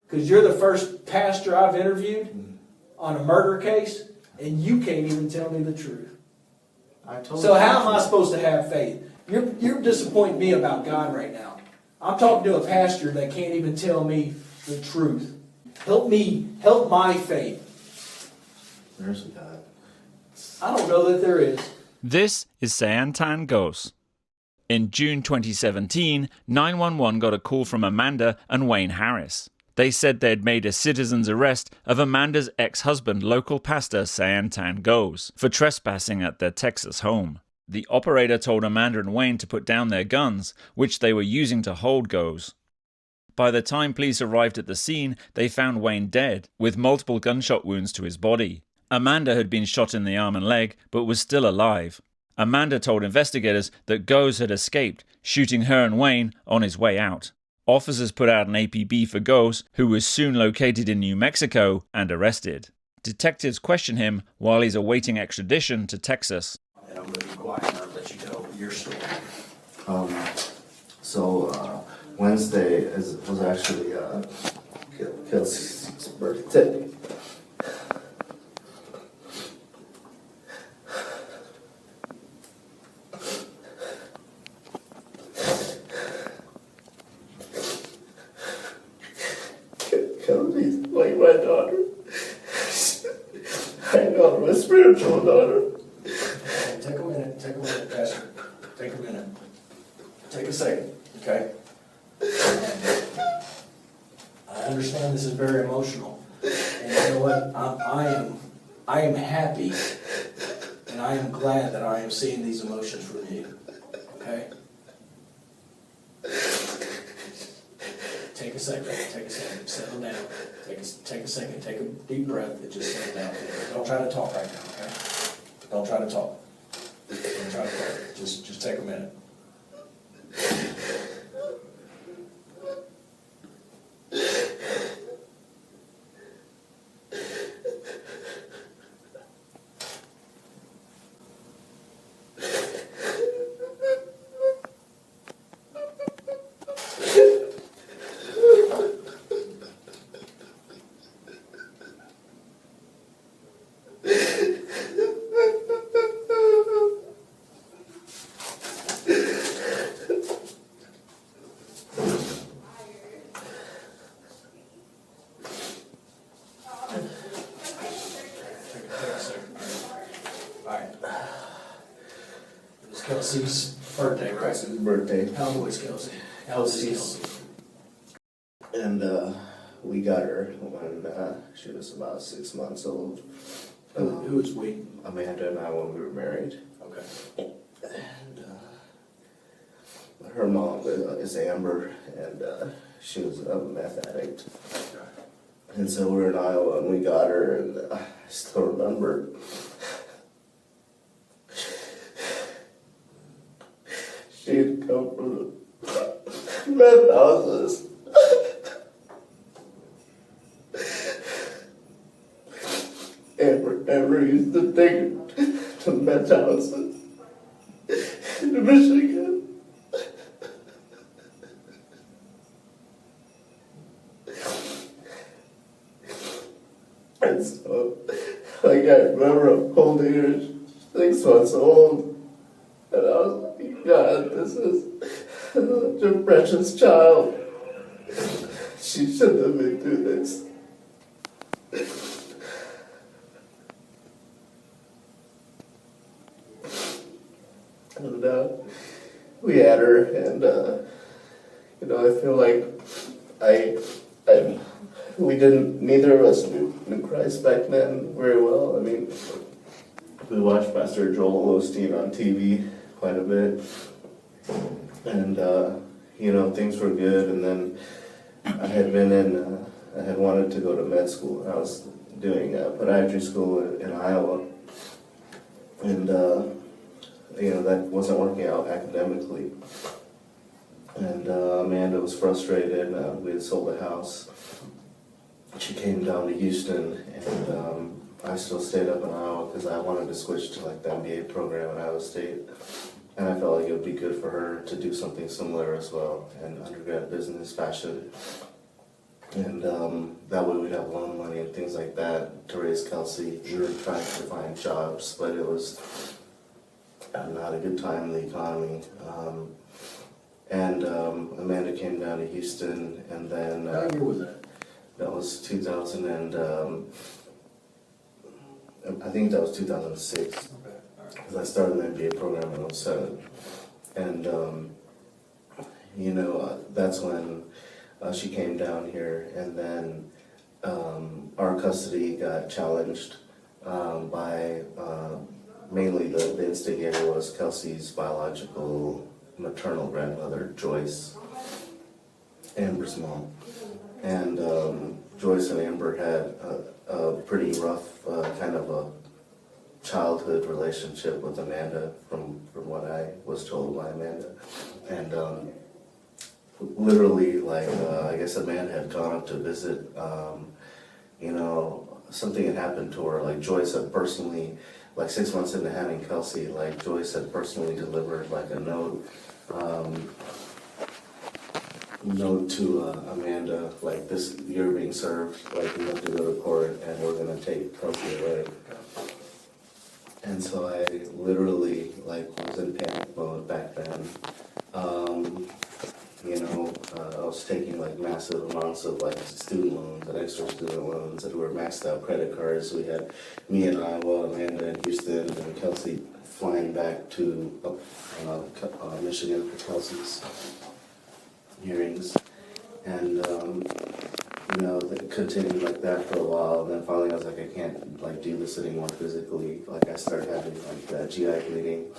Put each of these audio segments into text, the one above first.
Because you're the first pastor I've interviewed on a murder case, and you can't even tell me the truth. So how am I supposed to have faith? You're disappointing me about God right now. I'm talking to a pastor that can't even tell me the truth. Help my faith. There's a God. I don't know that there is. This is Sayantan Goes. In June 2017, 911 got a call from Amanda and Wayne Harris. They said they'd made a citizen's arrest of Amanda's ex-husband, local pastor Sayantan Goes, for trespassing at their Texas home. The operator told Amanda and Wayne to put down their guns, which they were using to hold Goes. By the time police arrived at the scene, they found Wayne dead, with multiple gunshot wounds to his body. Amanda had been shot in the arm and leg, but was still alive. Amanda told investigators that Goes had escaped, shooting her and Wayne on his way out. Officers put out an APB for Goes, who was soon located in New Mexico and arrested. Detectives question him while he's awaiting extradition to Texas. And I'm going to be quiet and I'll let you tell your story. Wednesday was actually Kelsey's birthday. Kelsey's like my daughter. I know, my spiritual daughter. Take a minute, Pastor. Take a minute. Take a second, okay? I understand this is very emotional. And you know what? I am happy and I am glad that I am seeing these emotions from you. Okay? Take a second, settle down. Take a second, take a deep breath and just settle down. Don't try to talk right now, okay? Don't try to talk. Don't try to talk. Just take a minute. Kelsey's birthday, right? Kelsey's birthday. How old is Kelsey? How old is Kelsey? And we got her when she was about 6 months old. Who was we? Amanda and I when we were married. Okay. And her mom is Amber, and she was a meth addict. And so we were in Iowa and we got her, and I still remember. She'd come from the meth houses. Amber used to take her to meth houses in Michigan. And so, like, I remember holding her 6 months old, and I was like, God, this is such a precious child. She shouldn't have been through this. And we had her, and I feel like neither of us knew Christ back then very well. I mean, we watched Pastor Joel Osteen on TV quite a bit, and things were good. And then I had wanted to go to med school. I was doing podiatry school in Iowa, and that wasn't working out academically. And Amanda was frustrated. We had sold the house. She came down to Houston, and I still stayed up in Iowa because I wanted to switch to like the MBA program at Iowa State. And I felt like it would be good for her to do something similar as well, and undergrad business, fashion. And that way we'd have loan money and things like that to raise Kelsey. We were trying to find jobs, but it was not a good time in the economy. And Amanda came down to Houston, and then What year was that? that was 2000 and I think that was 2006. Okay, all right. Because I started an MBA program in 07. And, that's when she came down here, and then our custody got challenged by mainly the instigator was Kelsey's biological maternal grandmother, Joyce, Amber's mom. And Joyce and Amber had a pretty rough kind of a childhood relationship with Amanda, from what I was told by Amanda. And literally, I guess Amanda had gone up to visit, something had happened to her. Like Joyce had personally, 6 months into having Kelsey, Joyce had personally delivered a note to Amanda, this, you're being served, you have to go to court and we're gonna take Kelsey away. And so I literally was in panic mode back then. I was taking massive amounts of student loans and extra student loans that were maxed out credit cards. We had me in Iowa, Amanda in Houston, and Kelsey flying back to Michigan for Kelsey's hearings. And it continued like that for a while. And then finally I was like, I can't do this anymore physically. I started having that GI bleeding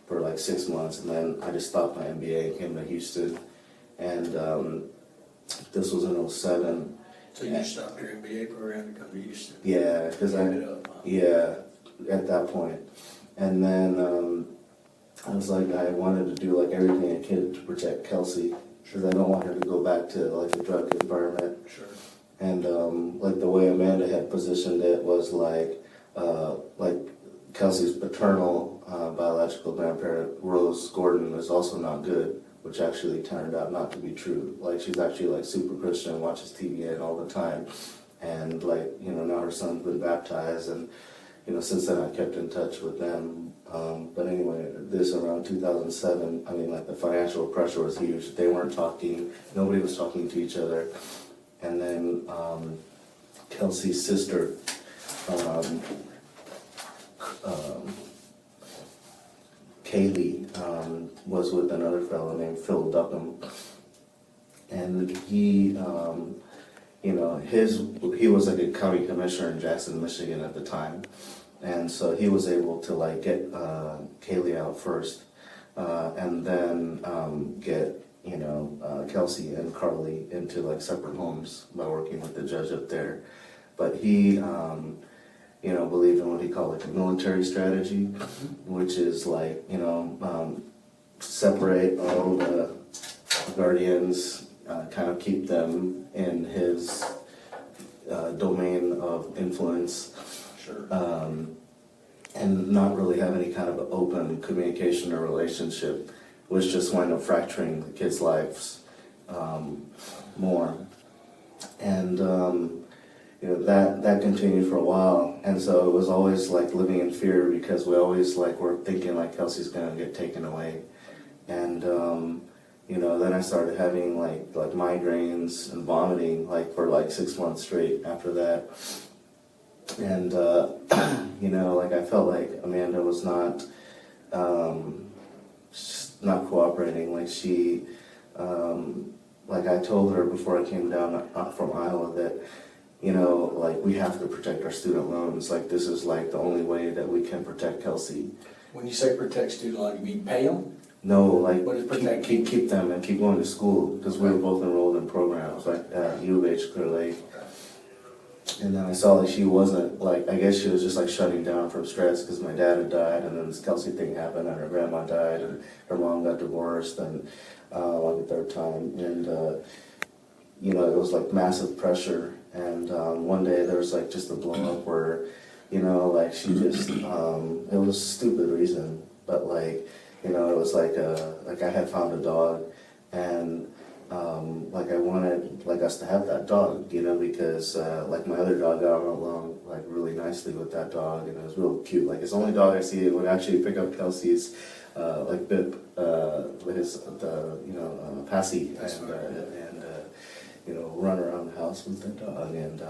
for 6 months, and then I just stopped my MBA and came to Houston. And this was in 07. So you stopped your MBA program to come to Houston? Yeah, because at that point. And then I was like, I wanted to do everything I could to protect Kelsey, because I don't want her to go back to the drug environment. Sure. And the way Amanda had positioned it was Kelsey's paternal biological grandparent, Rose Gordon, is also not good, which actually turned out not to be true. She's actually super Christian, watches TVN all the time, and now her son's been baptized, and since then I kept in touch with them. But anyway, this around 2007, the financial pressure was huge. They weren't talking, nobody was talking to each other. And then Kelsey's sister, Kaylee, was with another fellow named Phil Duckham. And he, he was a county commissioner in Jackson, Michigan at the time. And so he was able to get Kaylee out first, and then get Kelsey and Carly into like separate homes by working with the judge up there. But he, believed in what he called like a military strategy, which is like, separate all the guardians, kind of keep them in his domain of influence. Sure. And not really have any kind of open communication or relationship, which just wind up fracturing the kids' lives more. And that continued for a while, and so it was always like living in fear, because we always like were thinking like Kelsey's gonna get taken away. And then I started having like migraines and vomiting like for like 6 months straight after that. And like I felt like Amanda was not cooperating. Like she, like I told her before I came down from Iowa that, like we have to protect our student loans. Like this is like the only way that we can protect Kelsey. When you say protect student loan, you mean pay them? No, like What is protect? keep them and keep going to school, because we were both enrolled in programs like at U of H Clear Lake. And then I saw that she wasn't, like, I guess she was just like shutting down from stress because my dad had died, and then this Kelsey thing happened, and her grandma died, and her mom got divorced, and like a third time. And, it was like massive pressure. And one day there was like just a blow up where, like she just, it was a stupid reason, but like, it was like I had found a dog, and like I wanted like us to have that dog, you know, because like my other dog got along like really nicely with that dog, and it was real cute. Like it's the only dog I see that would actually pick up Kelsey's like Bip, Passy, and you know, run around the house with the dog. And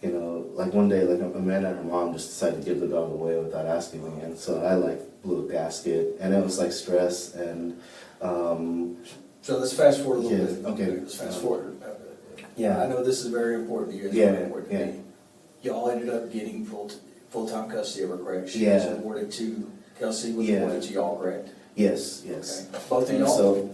you know, like one day, like Amanda and her mom just decided to give the dog away without asking me, and so I like blew a gasket, and it was like stress. And so let's fast forward a little bit. Okay. Let's fast forward. Yeah. I know this is very important to you. It's Yeah, very important to me. Y'all ended up getting full-time custody of her, correct? She was awarded to Kelsey, was awarded to y'all, correct? Yes. Okay. Both of And y'all? so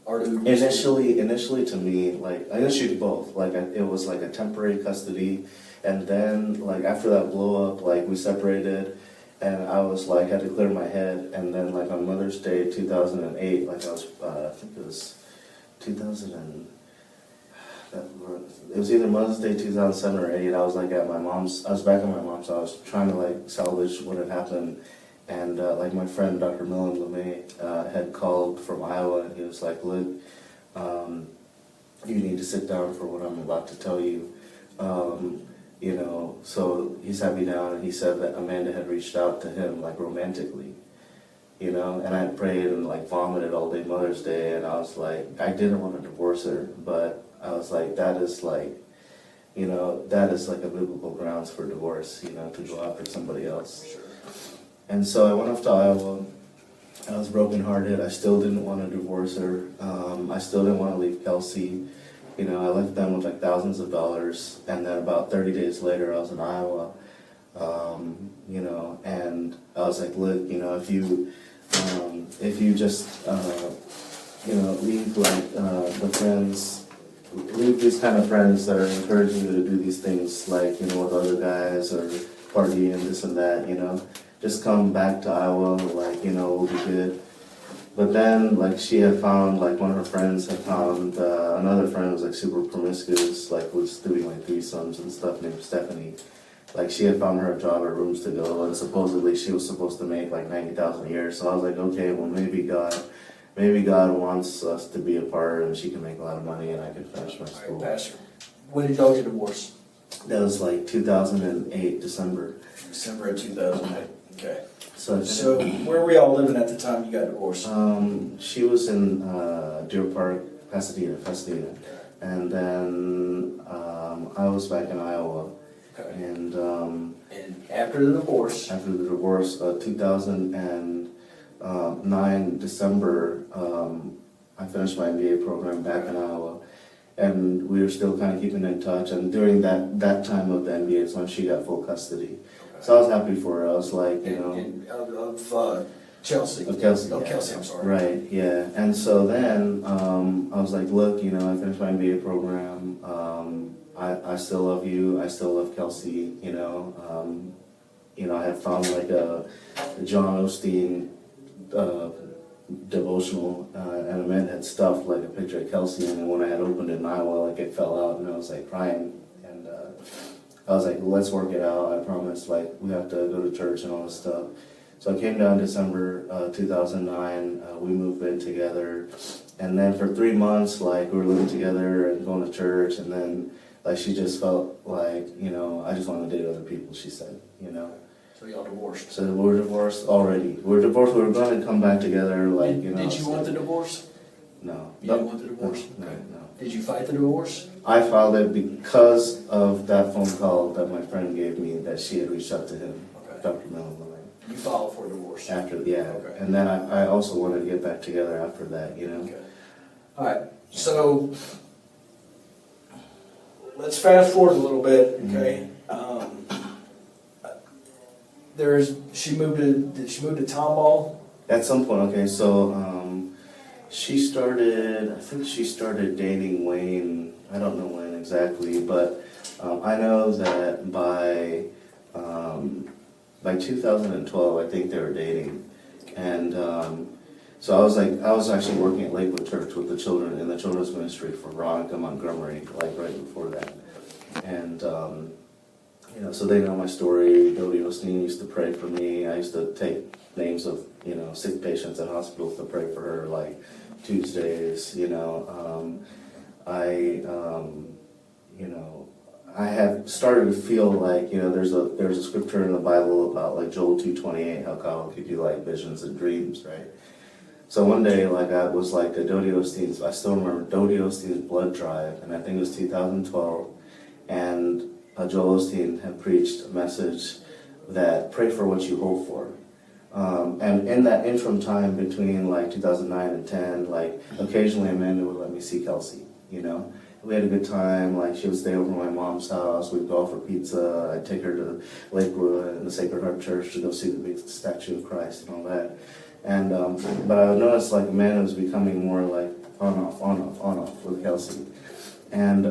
Or do initially to me, like initially both, like it was like a temporary custody, and then like after that blow up, like we separated, and I was like had to clear my head, and then like on Mother's Day 2008, like I was I think it was 2000 and it was either Mother's Day 2007 or 8. I was like at my mom's. I was back at my mom's. I was trying to like salvage what had happened, and like my friend Dr. Millen LeMay had called from Iowa, and he was like, "Look, you need to sit down for what I'm about to tell you." You know, so he sat me down and he said that Amanda had reached out to him like romantically, you know, and I prayed and like vomited all day Mother's Day, and I was like, I didn't want to divorce her, but I was like, that is like, you know, that is like a biblical grounds for divorce, you know, to go after somebody else. Sure. And so I went off to Iowa. I was brokenhearted. I still didn't want to divorce her. I still didn't want to leave Kelsey. You know, I left them with like thousands of dollars, and then about 30 days later, I was in Iowa. You know, and I was like, look, you know, if you just, you know, leave like the friends, leave these kind of friends that are encouraging you to do these things, like, you know, with other guys or party and this and that, you know, just come back to Iowa, like, you know, we'll be good. But then, like, she had found, like, one of her friends had found another friend who was, like, super promiscuous, like, was doing, like, threesomes and stuff, named Stephanie. Like, she had found her a job at Rooms to Go, and supposedly she was supposed to make, like, $90,000 a year. So I was like, okay, well, maybe God wants us to be apart, and she can make a lot of money, and I can finish my school. All right, Pastor, when did y'all get divorced? That was, like, 2008, December. December of 2008. Okay. So where were y'all living at the time you got divorced? She was in Deer Park, Pasadena, and then I was back in Iowa. Okay. And after the divorce? After the divorce, 2009 December, I finished my MBA program back in Iowa, and we were still kind of keeping in touch. And during that time of the MBA is when she got full custody. So I was happy for her. I was like, you know, of Chelsea. Of Kelsey. Oh, Yeah. Kelsey, I'm sorry. Right, yeah. And so then I was like, look, you know, I finished my MBA program. I still love you. I still love Kelsey. You know, I had found like a John Osteen devotional, and Amanda had stuffed like a picture of Kelsey, and when I had opened it in Iowa, like it fell out, and I was like crying. I was like, let's work it out. I promise, like, we have to go to church and all this stuff. So I came down December 2009. We moved in together. And then for 3 months, like, we were living together and going to church. And then, like, she just felt like, you know, I just want to date other people, she said, you know. So y'all divorced? So we're divorced already. We're divorced. We were going to come back together, like, you know. Did you want the divorce? No. You didn't want the divorce? No, Okay. no. Did you fight the divorce? I filed it because of that phone call that my friend gave me that she had reached out to him, Okay. Dr. Mellon. You filed for divorce? After, Okay. And then I also wanted to get back together after that, you know. Okay. All right, so let's fast forward a little bit, okay? Did she move to Tomball? At some point, okay, so I think she started dating Wayne. I don't know when exactly, but I know that by 2012, I think they were dating, and so I was actually working at Lakewood Church with the children in the children's ministry for Veronica Montgomery, like right before that, and you know, so they know my story. Dodie Osteen used to pray for me. I used to take names of, you know, sick patients at hospitals to pray for her, like Tuesdays, I have started to feel like, there's a scripture in the Bible about like Joel 2:28, how God will give you like visions and dreams, right? So one day, like I was like a Dodie Osteen's, I still remember Dodie Osteen's blood drive, and I think it was 2012, and Joel Osteen had preached a message that pray for what you hope for. And in that interim time between like 2009 and 10, like occasionally Amanda would let me see Kelsey, We had a good time, like she would stay over at my mom's house, we'd go out for pizza, I'd take her to Lakewood and the Sacred Heart Church to go see the big statue of Christ and all that. And, but I noticed like Amanda was becoming more like on off with Kelsey. And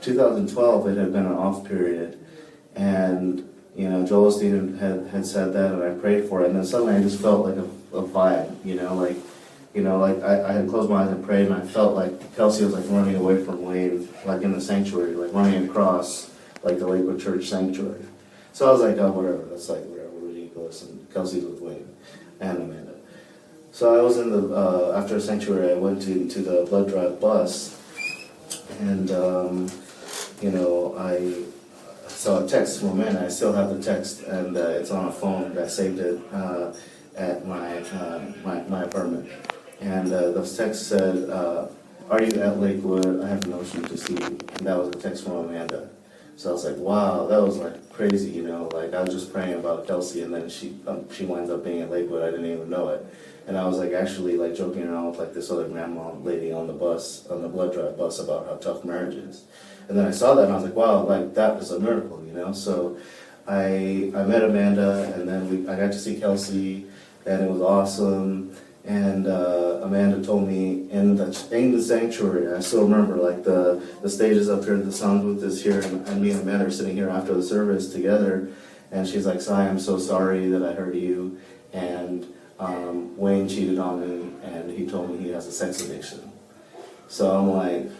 2012, it had been an off period, and Joel Osteen had said that, and I prayed for it, and then suddenly I just felt like a vibe, like I had closed my eyes and prayed, and I felt like Kelsey was like running away from Wayne, like in the sanctuary, like running across like the Lakewood Church sanctuary. So I was like, oh, whatever, that's like whatever, ridiculous, and Kelsey's with Wayne and Amanda. So I was in the after a sanctuary, I went to the blood drive bus, and I saw a text from Amanda. I still have the text, and it's on a phone. I saved it at my apartment. And the text said, "Are you at Lakewood? I have a notion to see you." And that was a text from Amanda. So I was like, wow, that was like crazy, Like I was just praying about Kelsey, and then she winds up being at Lakewood. I didn't even know it. And I was like actually like joking around with like this other grandma lady on the bus, on the blood drive bus, about how tough marriage is. And then I saw that and I was like, wow, like that was a miracle, So I met Amanda, and then I got to see Kelsey, and it was awesome. And Amanda told me in the sanctuary, I still remember like the stage is up here, the sound booth is here, and me and Amanda are sitting here after the service together. And she's like, "Sai, I'm so sorry that I hurt you, and Wayne cheated on me, and he told me he has a sex addiction." So I'm like,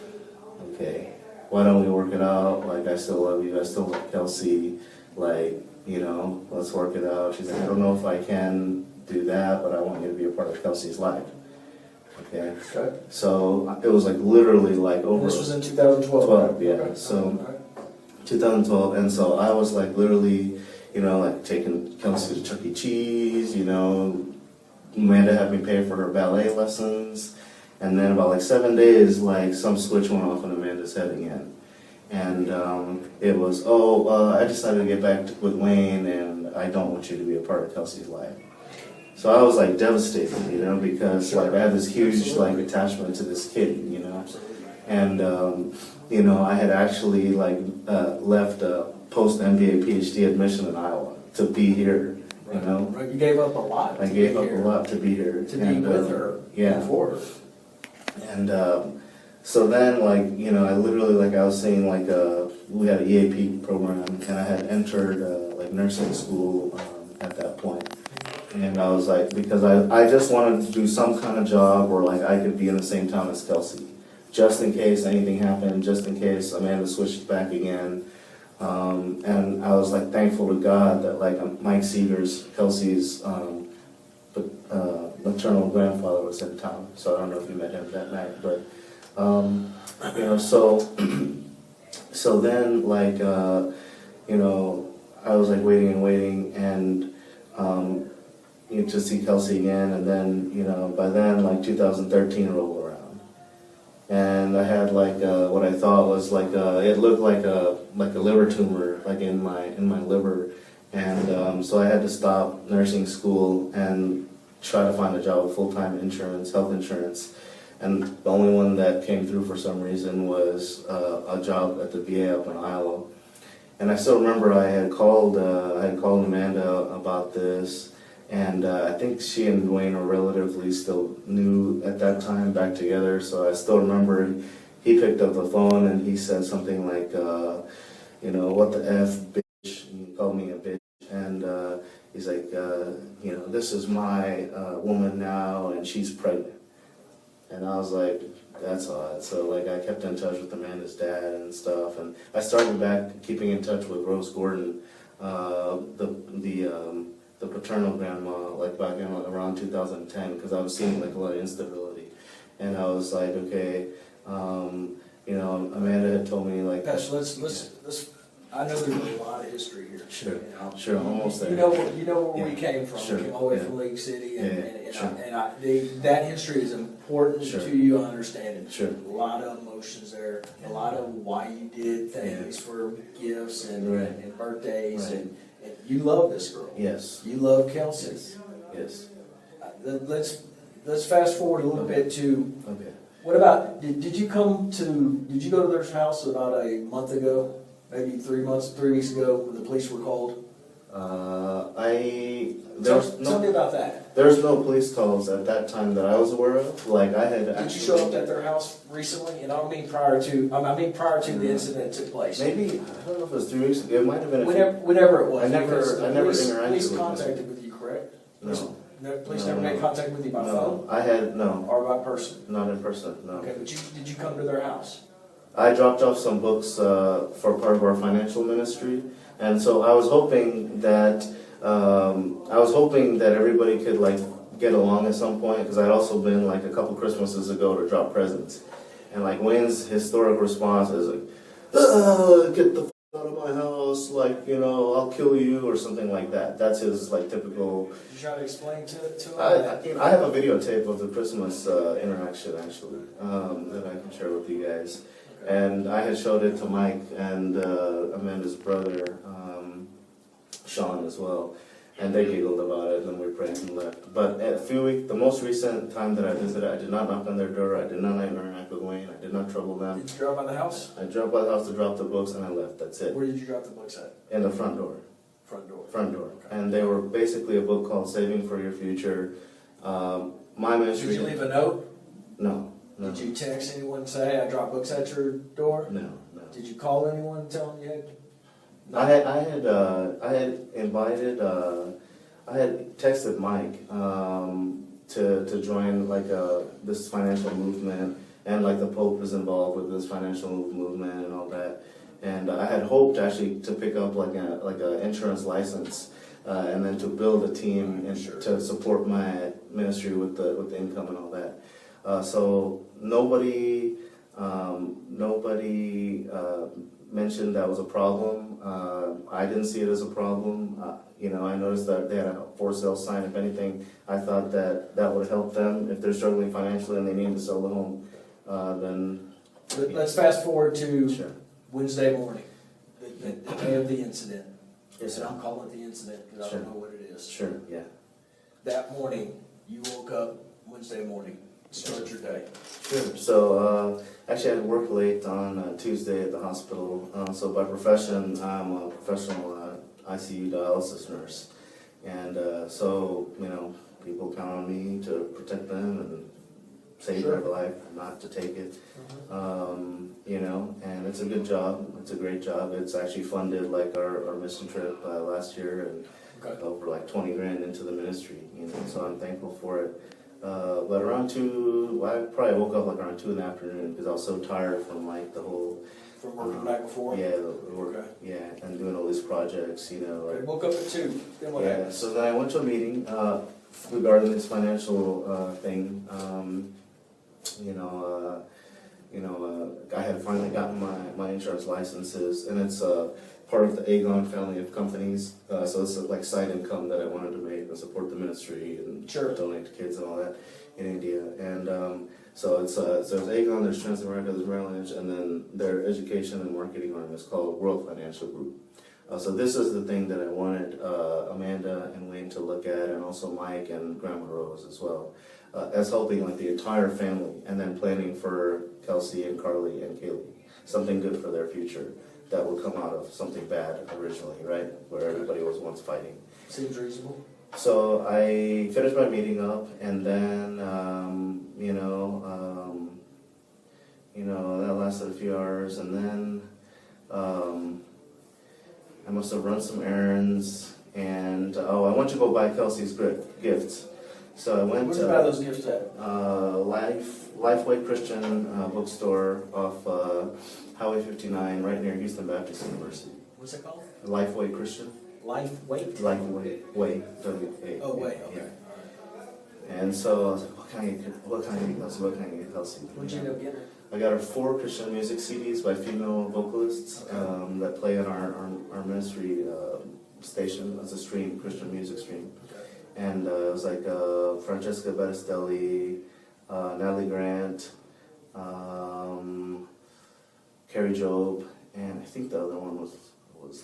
okay, why don't we work it out? Like, I still love you, I still love Kelsey, like, let's work it out. She's like, "I don't know if I can do that, but I want you to be a part of Kelsey's life." Okay. So it was like literally like over. This was in 2012. 12, yeah. So 2012, and so I was like literally, like taking Kelsey to Chuck E. Cheese. Amanda had me pay for her ballet lessons, and then about like 7 days, like some switch went off in Amanda's head again, and it was, I decided to get back with Wayne, and I don't want you to be a part of Kelsey's life. So I was like devastated, because like I had this huge like attachment to this kid, and I had actually like left a post-MBA PhD admission in Iowa to be here, Right, you gave up a lot. I gave up a lot to be here. To be with her. Yeah. Before. And so then, like, I literally, like I was saying, like, we had an EAP program, and I had entered like nursing school at that point. And I was like, because I just wanted to do some kind of job where like I could be in the same town as Kelsey, just in case anything happened, just in case Amanda switched back again. And I was like thankful to God that like Mike Seegers, Kelsey's maternal grandfather, was in town. So I don't know if you met him that night, but so then like I was like waiting and to see Kelsey again, and then by then like 2013 rolled around, and I had like what I thought was like it looked like a liver tumor like in my liver, and so I had to stop nursing school and try to find a job with full-time insurance, health insurance, and the only one that came through for some reason was a job at the VA up in Iowa. And I still remember I had called Amanda about this. And I think she and Dwayne were relatively still new at that time, back together. So I still remember he picked up the phone and he said something like, "What the F, bitch?" And he called me a bitch. And he's like, "This is my woman now, and she's pregnant." And I was like, that's odd. So like I kept in touch with Amanda's dad and stuff. And I started back keeping in touch with Rose Gordon, the paternal grandma, like back in around 2010, because I was seeing like a lot of instability. and I was like, okay, you know, Amanda had told me like. Pastor, let's. I know there's a lot of history here. Sure, you know. sure, almost there. You know where Yeah. we came from. Sure, We came all the way yeah. from Lake City, Sure. that history is important Sure. to you understanding. Sure. A lot of emotions there, a lot of why you did things for gifts and, Right. and birthdays, Right. and you love this girl. Yes. You love Kelsey. Yes. Yes. Let's fast forward a little bit to. Okay. What about, did you go to their house about a month ago, maybe 3 weeks ago, when the police were called? Tell me about that. There's no police calls at that time that I was aware of. Like I had. Did you show up at their house recently? And I don't mean prior to the incident took place. Maybe, I don't know if it was 3 weeks ago. It might have been a Whenever it was. I never because the interacted police with contacted with you, correct? No. The police No, never no. made contact with you by phone No, I had, no, or by person? not in person, no. Okay, but did you come to their house? I dropped off some books for part of our financial ministry, and so I was hoping that everybody could like get along at some point, because I'd also been like a couple Christmases ago to drop presents, and like Wayne's historic response is like, "Get the f out of my house, like, you know, I'll kill you," or something like that. That's his like typical. Did you try to explain to him? I have a videotape of the Christmas interaction actually that I can share with you guys. And I had showed it to Mike and Amanda's brother, Sean, as well. And they giggled about it, and we prayed and left. But the most recent time that I visited, I did not knock on their door, I did not interact with Wayne, I did not trouble them. Did you drop by the house? I dropped by the house to drop the books, and I left, that's it. Where did you drop the books at? In the front door. Front door. Front door. Okay. And they were basically a book called Saving for Your Future. My ministry... Did you leave a note? No. No. Did you text anyone and say, "Hey, I dropped books at your door"? No, no. Did you call anyone and tell them you had? No. I had texted Mike to join like this financial movement, and like the Pope is involved with this financial movement and all that. And I had hoped actually to pick up like a insurance license, and then to build a team and to support my ministry with the income and all that. So nobody mentioned that was a problem. I didn't see it as a problem. You know, I noticed that they had a for sale sign. If anything, I thought that would help them if they're struggling financially and they need to sell the home. Then Let's fast forward to sure. Wednesday morning, the day of the incident. Yes, And sir. I'll call it the incident because I don't know what it is. Sure. Yeah. That morning, you woke up Wednesday morning. Start your day. Sure. So actually, I had worked late on Tuesday at the hospital. So by profession, I'm a professional ICU dialysis nurse, and so you know, people count on me to protect them and save Sure. their life, not to take it. You know, and it's a good job. It's a great job. It's actually funded like our mission trip last year, and Okay. over like 20 grand into the ministry. You know, so I'm thankful for it. But around 2, I probably woke up like around 2 in the afternoon because I was so tired from like the whole. From working the night before? Yeah, the work, Okay. yeah, and doing all these projects, you know. Okay, Like, woke up at 2. Then what yeah, happened? so then I went to a meeting regarding this financial thing. I had finally gotten my insurance licenses, and it's part of the Aegon family of companies. So it's like side income that I wanted to make and support the ministry and Sure. donate to kids and all that in India. And so it's there's Aegon, there's Transamerica, there's Merrill Lynch, and then their education and marketing arm is called World Financial Group. So this is the thing that I wanted Amanda and Wayne to look at, and also Mike and Grandma Rose as well, as helping like the entire family, and then planning for Kelsey and Carly and Kaylee, something good for their future that will come out of something bad originally, right? Where everybody was once fighting. Seems reasonable. So I finished my meeting up, and then that lasted a few hours, and then I must have run some errands, and I went to go buy Kelsey's gifts. So I went Where'd you buy those gifts at? Lifeway Christian bookstore off Highway 59, right near Houston Baptist University. What's it called? Lifeway Christian. Life Weight? Lifeway, Way, W-A. Oh, Way, okay. Yeah. And so I was like, what can I get Kelsey? What can I get Kelsey? What'd you end up getting? I got her 4 Christian music CDs by female vocalists that play on our ministry station as a stream, Christian music stream. Okay. And it was like Francesca Battistelli, Natalie Grant, Carrie Job, and I think the other one was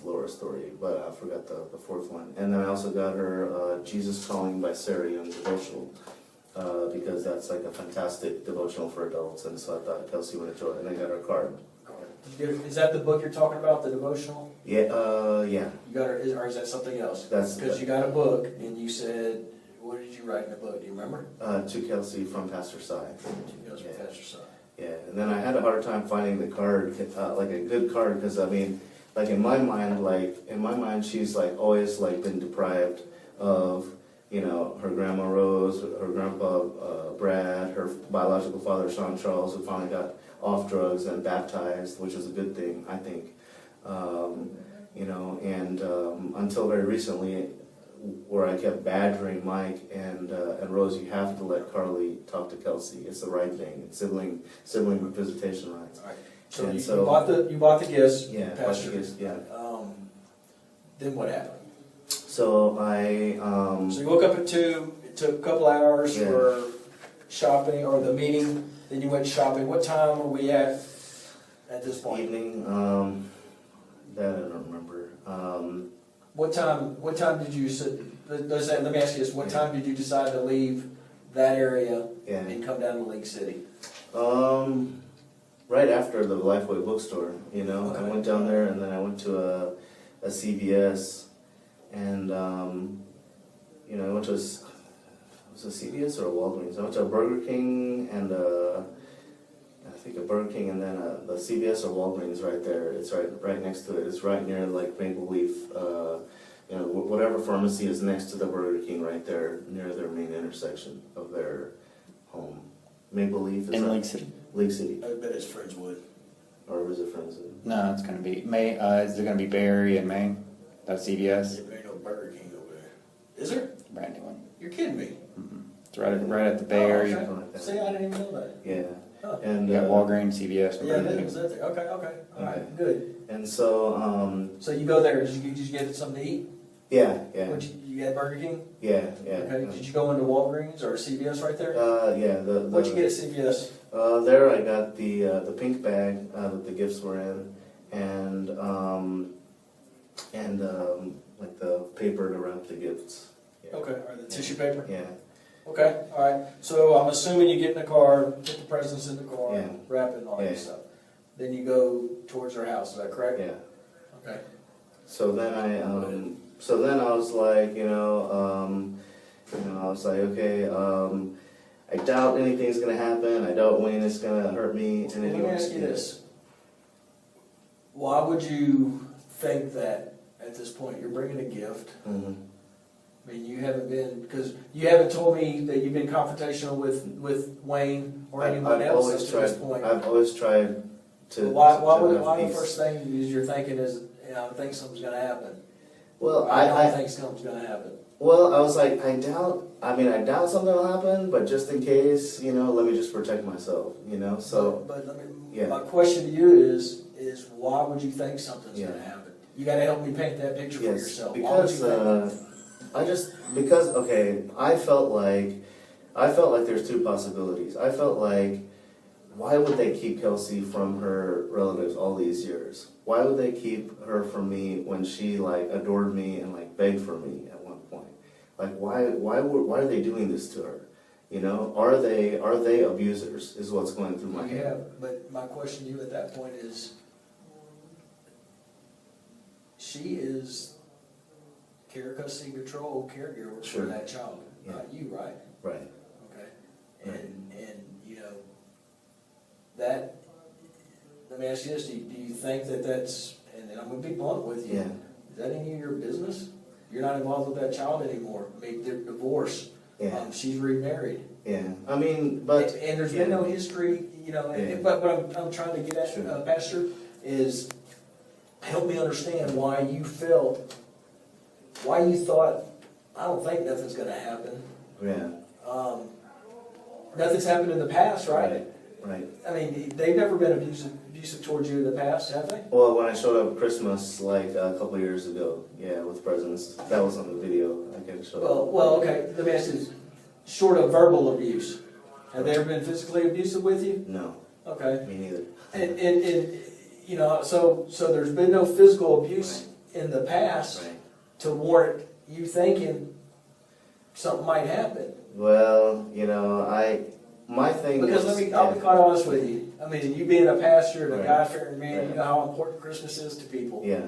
Laura Story, but I forgot the 4th one. And then I also got her Jesus Calling by Sarah Young devotional, because that's like a fantastic devotional for adults, and so I thought Kelsey would enjoy it, and I got her card. Is that the book you're talking about, the devotional? Yeah, yeah. You got her, or is that something else? That's because you got a book, and you said, what did you write in the book? Do you remember? To Kelsey from Pastor Si. To Kelsey from Pastor Si. Yeah, and then I had a hard time finding the card, like a good card, because I mean, like in my mind, she's like always like been deprived of, you know, her grandma Rose, her grandpa Brad, her biological father Sean Charles, who finally got off drugs and baptized, which was a good thing, I think. You know, and until very recently, where I kept badgering Mike and Rose, you have to let Carly talk to Kelsey. It's the right thing. It's sibling visitation rights. All right. So you bought the gifts, yeah, Pastor. bought the gifts, yeah. Then what happened? So So you woke up at 2. It took a couple hours for shopping or the meeting. Then you went shopping. What time were we at this point? Evening. That I don't remember. What time did you? Let me ask you this: what time did you decide to leave that area and come down to Lake City? Right after the Lifeway bookstore. You know, I went down there, and then I went to a CVS, and you know, I went to was it a CVS or a Walgreens? I went to a Burger King and I think a Burger King, and then the CVS or Walgreens right there. It's right next to it. It's right near like Maple Leaf. You know, whatever pharmacy is next to the BurgerKing right there, near their main intersection of their home. Maple Leaf is in Lake City. Lake City. I bet it's Friendswood. Or was it Friendswood? No, it's going to be May. Is it going to be Barry and Maine? That's CVS. There ain't no Burger King over there. Is there? Brand new one. You're kidding me. It's right at the Bay Area. Okay. Like See, I didn't even know that. Yeah. Oh. And You got Walgreens, CVS. and Yeah, brand that new. was that there. Okay, all right, Okay. good. And so So you go there. Did you get something to eat? yeah. What you got Burger King? Yeah. Okay. Did you go into Walgreens or CVS right there? Yeah. What'd you get at CVS? There I got the pink bag that the gifts were in, and like the paper to wrap the gifts. Yeah. Okay, or the tissue paper? Yeah. Okay, all right. So I'm assuming you get in the car, put the presents in the car, Yeah. wrap it and all that Yeah. stuff. Then you go towards her house, is that correct? Yeah. Okay. So then I was like, I was like, okay, I doubt anything's gonna happen. I doubt Wayne is gonna hurt me. Let me ask you this. Why would you think that at this point? You're bringing a gift. Mm-hmm. I mean, you haven't been, because you haven't told me that you've been confrontational with Wayne or anyone else up to this point. I've always tried to. Why have the peace. first thing is you're thinking is, I think something's going to happen? Well, I don't think something's going to happen. Well, I was like, I doubt something will happen, but just in case, let me just protect myself, so. But yeah. My question to you is why would you think something's going to Yeah. happen? You got to help me paint that picture for Yes, yourself. Why would you because, think I felt like there's two possibilities. I felt like, why would they keep Kelsey from her relatives all these years? Why would they keep her from me when she adored me and begged for me at one point? Why are they doing this to her? Are they abusers? Is what's going through my head. Yeah, but my question to you at that point is, she is care, custody, control caregiver Sure. for that child, Yeah. not you, right? Right. Okay. Right. And that, let me ask you this, do you think that's, and I'm going to be blunt with you, Yeah. is that any of your business? You're not involved with that child anymore. Maybe they're divorced. Yeah. She's remarried. Yeah. I mean, but. And there's been no history, Yeah. but what I'm trying to get at, Sure. Pastor, is help me understand why you thought, I don't think nothing's going to happen. Yeah. Nothing's happened in the past, right? Right. I mean, they've never been abusive towards you in the past, have they? Well, when I showed up at Christmas, like a couple of years ago, yeah, with presents, that was on the video. I can show. Well, okay. Let me ask you this: short of verbal abuse, have they ever been physically abusive with you? No. Okay. Me neither. And you know, so there's been no physical abuse in the past Right. to warrant you thinking something might happen. Well, you know, my thing Because is, I'll be quite honest with you. I mean, you being a pastor and a Right. God-fearing man, Right. you know how important Christmas is to people. yeah,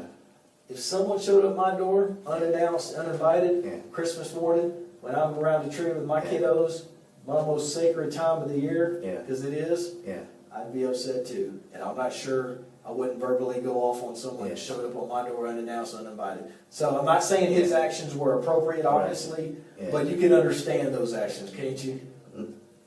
If someone showed up my door, unannounced, uninvited, Yeah. Christmas morning, when I'm around the tree with my Yeah. kiddos, my most sacred time of the year, Yeah. because it is, yeah, I'd be upset too. And I'm not sure I wouldn't verbally go off on someone Yeah. that showed up on my door unannounced, uninvited. So I'm not saying his actions were appropriate, obviously, Yeah. but you can understand those actions, can't you?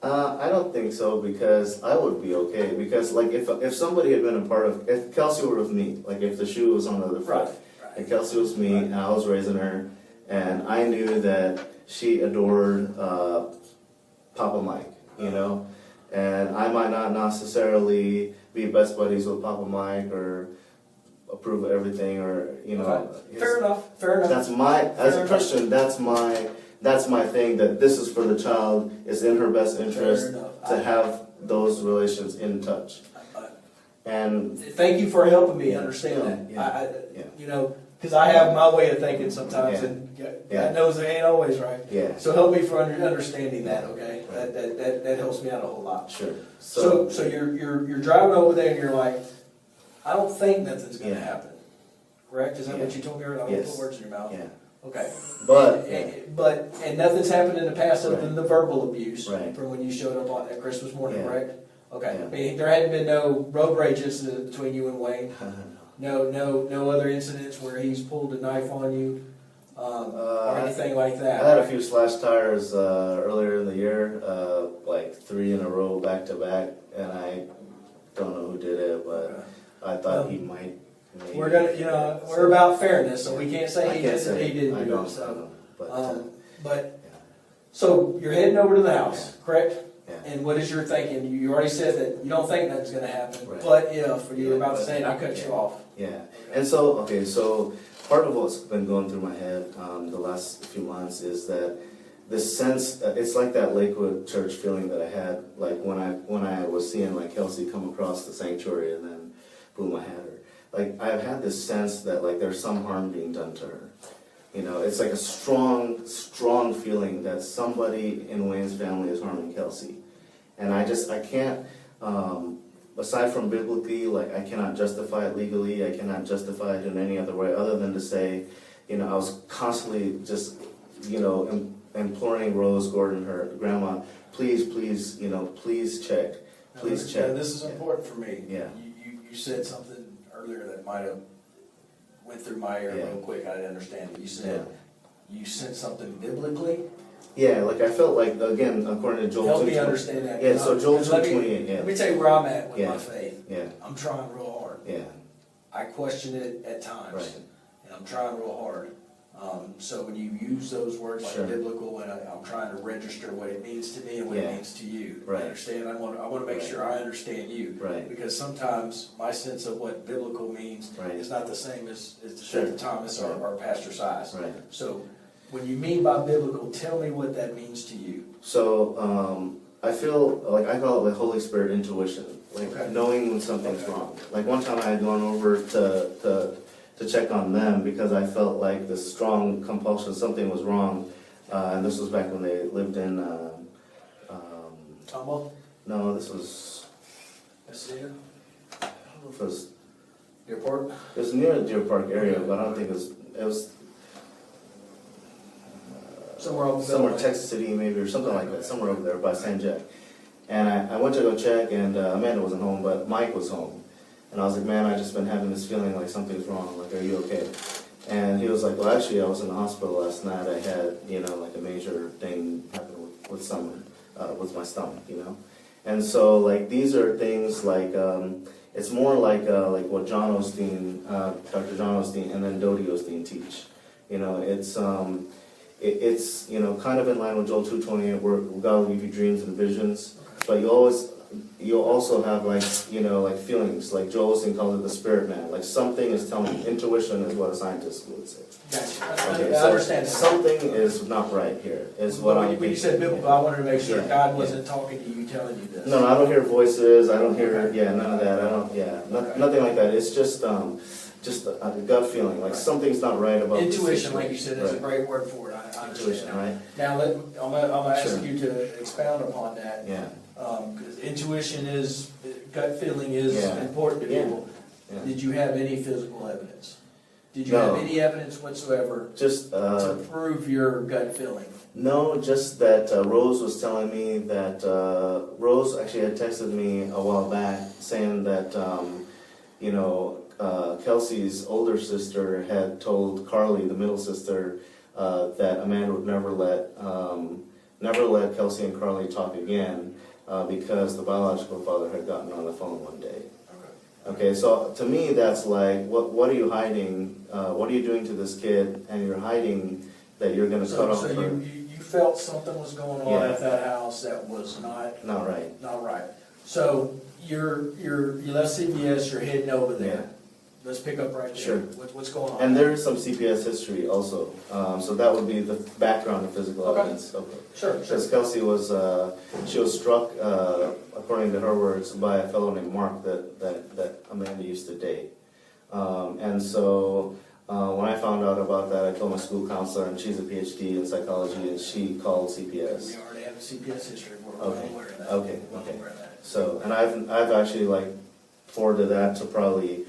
I don't think so, because I would be okay, because like if somebody had been a part of, if Kelsey were with me, like if the shoe was on the other foot, Right. and Kelsey was me, and I was raising her, and I knew that she adored Papa Mike, you know, and I might not necessarily be best buddies with Papa Mike or approve of everything, or you know, Okay. Fair enough. Fair enough. that's my, as Fair a Christian, that's my thing, that this is for the child, it's in her best interest enough. to have those relations in touch. And Thank you for helping me understand that. Yeah. Yeah. You know, because I have my way of thinking sometimes, Yeah. and God Yeah. knows it ain't always right. yeah, So help me for understanding that, okay? That helps me out a whole lot. sure. So you're driving over there and you're like, I don't think nothing's gonna Yeah. happen. Correct? Is that what Yeah. you told me earlier? I won't Yes. put words in your mouth. Yeah, Okay. but And nothing's happened in the past other than the verbal abuse Right. from when you showed up on that Christmas morning, Yeah. right? Okay. Yeah. I mean, there hadn't been no road rage incident between you and Wayne. No other incidents where he's pulled a knife on you, or anything like I that. had a few slash tires earlier in the year, like 3 in a row back to back, and I don't know who did it, but I thought he might. Maybe. We're gonna, you know, we're about fairness, so we can't say I he can't did say it, he didn't I do don't it. So, know, but but so you're heading over to the house, correct? yeah. And what is your thinking? You already said that you don't think nothing's gonna happen, Right. but if you were Yeah, about to but- say it, I cut you off. Yeah, and so, okay, so part of what's been going through my head the last few months is that this sense, it's like that Lakewood church feeling that I had, like when I was seeing like Kelsey come across the sanctuary and then boom, I had her. Like I've had this sense that like there's some harm being done to her. You know, it's like a strong feeling that somebody in Wayne's family is harming Kelsey. And I can't, aside from biblically, like I cannot justify it legally, I cannot justify it in any other way other than to say, you know, I was constantly just, you know, imploring Rose Gordon, her grandma, please, you know, please check. Please check. Now, this is important for me. Yeah. You said something earlier that might have went through my ear Yeah. real quick. I didn't understand it. You said you sent something biblically. Yeah, like I felt like, again, according to Joel Help me 2:28. understand that. Yeah, so Joel 'Cause 2:28, yeah. Let me tell you where I'm at with Yeah. my faith. Yeah, I'm trying real hard. yeah, I question it at times, Right. and I'm trying real hard. So when you use those words like Sure. biblical, and I'm trying to register what it means to me and what Yeah. it means to you. Right. You understand? I want to make Right. sure I understand you. Right. Because sometimes my sense of what biblical means Right. is not the same as Sure. Dr. Thomas or, Right. or Pastor Size. right. So when you mean by biblical, tell me what that means to you. So, I feel like I call it like Holy Spirit intuition, like Okay. knowing when something's Okay. wrong. Like one time I had gone over to check on them because I felt like this strong compulsion, something was wrong. And this was back when they lived in, Tomo, no, this was, Messina, I don't know if it was, Deer Park. it was near the Deer Park area, but I don't think it was Somewhere over somewhere there. Texas City maybe, or something like that, somewhere over there by San Jack. And I went to go check, and Amanda wasn't home, but Mike was home. And I was like, man, I just been having this feeling like something's wrong, like, are you okay? And he was like, well, actually, I was in the hospital last night. I had, you know, like a major thing happen with someone, with my stomach, you know? And so, like, these are things like, it's more like what John Osteen, Dr. John Osteen, and then Dodie Osteen teach. You know, it's, you know, kind of in line with Joel 2:28, where God will give you dreams and visions, but you'll also have like, you know, like feelings, like Joel Osteen calls it the spirit man, like something is telling you. Intuition is what a scientist would say. Gotcha. Okay, I so understand that. something is not right here, is what I'm When you said biblical, I wanted to make sure Yeah, God wasn't talking to you, telling you this. No, I don't hear voices, I don't hear, Okay. none of that, I don't, Okay. nothing like that. It's just a gut feeling, like something's not right about this Intuition, like you situation. said, is a Right. great word for it. I understand Intuition, that. right? Now, I'm gonna ask Sure. you to expound upon that. Yeah, Because intuition is, gut feeling is Yeah. important to Yeah. people. yeah. Did you have any physical evidence? Did you No. have any evidence whatsoever Just, to prove your gut feeling? no, just that Rose was telling me that, Rose actually had texted me a while back saying that, you know, Kelsey's older sister had told Carly, the middle sister, that Amanda would never let Kelsey and Carly talk again, because the biological father had gotten on the phone one day. Okay, so to me, that's like, what are you hiding? What are you doing to this kid? And you're hiding that you're going to cut off So her. you felt something was going on Yeah. at that house that was Not right. not right. So you left CPS, you're heading over there. Yeah. Let's pick up right there. Sure. What's going on? And there is some CPS history also. So that would be the background of physical Okay. evidence. Okay. Sure. Because Kelsey was, she was struck, according to her words, by a fellow named Mark that Amanda used to date. And so when I found out about that, I told my school counselor, and she's a PhD in psychology, and she called CPS. We already have a CPS history. We're well Okay. aware of that. Okay. Well Okay. aware of that. So, and I've actually like forwarded that to probably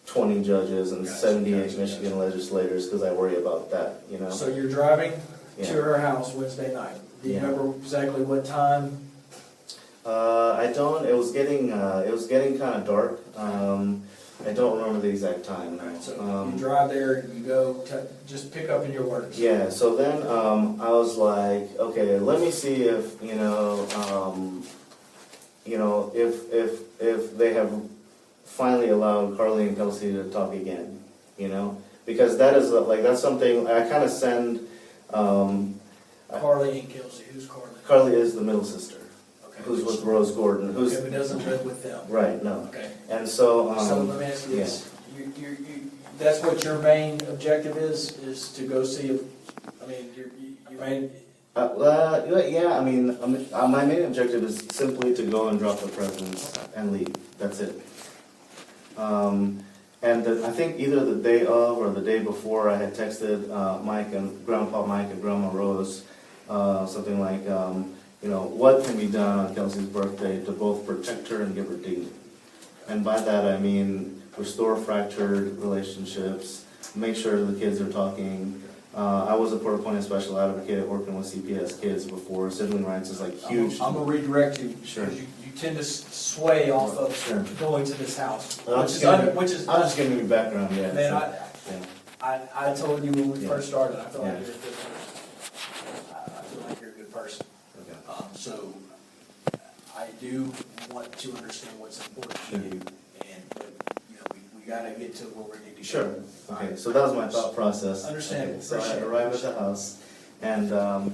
20 judges and Gotcha, 78 gotcha, Michigan legislators, because I worry about that, you know? So you're driving Yeah. to her house Wednesday night. Do you Yeah. remember exactly what time? I don't. It was getting kind of dark. I don't remember the exact time. So No. you drive there, you go, just pick up in your words. Yeah. So then I was like, okay, let me see if if they have finally allowed Carly and Kelsey to talk again, you know, because that is like that's something I kind of send. Carly and Kelsey, who's Carly? Carly is the middle sister, Okay. who's with Rose Gordon, who's Okay, but doesn't live with them. right. No. Okay. And so. So let me ask you this, that's what your main objective is to go see if, I mean, your main, Yeah, I mean, my main objective is simply to go and drop the presents and leave. That's it. I think either the day of or the day before, I had texted Grandpa Mike and Grandma Rose, something like, what can be done on Kelsey's birthday to both protect her and give her dignity. And by that I mean restore fractured relationships, make sure the kids are talking. I was a Port Point special advocate working with CPS kids before. Sibling rights is like huge. I'm gonna redirect you. Sure. You tend to sway off of Sure. going to this house, I'm which just is, I'm just giving you background, yeah. man, Yeah. I told you when we Yeah. first started, I feel like Yeah. you're a good person. I feel like you're a good person. Okay. So I do want to understand what's important to you, and we gotta get to where we need to go. Sure. Okay, so that was my thought process. Understand. Okay, so I Appreciate it. arrived at the house, and so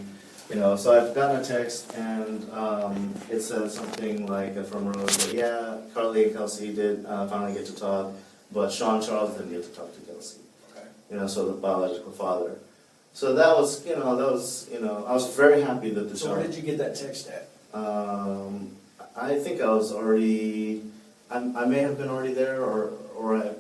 I've gotten a text, and it says something like from Rose that yeah, Carly and Kelsey did finally get to talk, but Sean Charles didn't get to talk to Kelsey. Okay. So the biological father. So that was, I was very happy that the So where did you get that text at? I think I was already, I may have been already there, or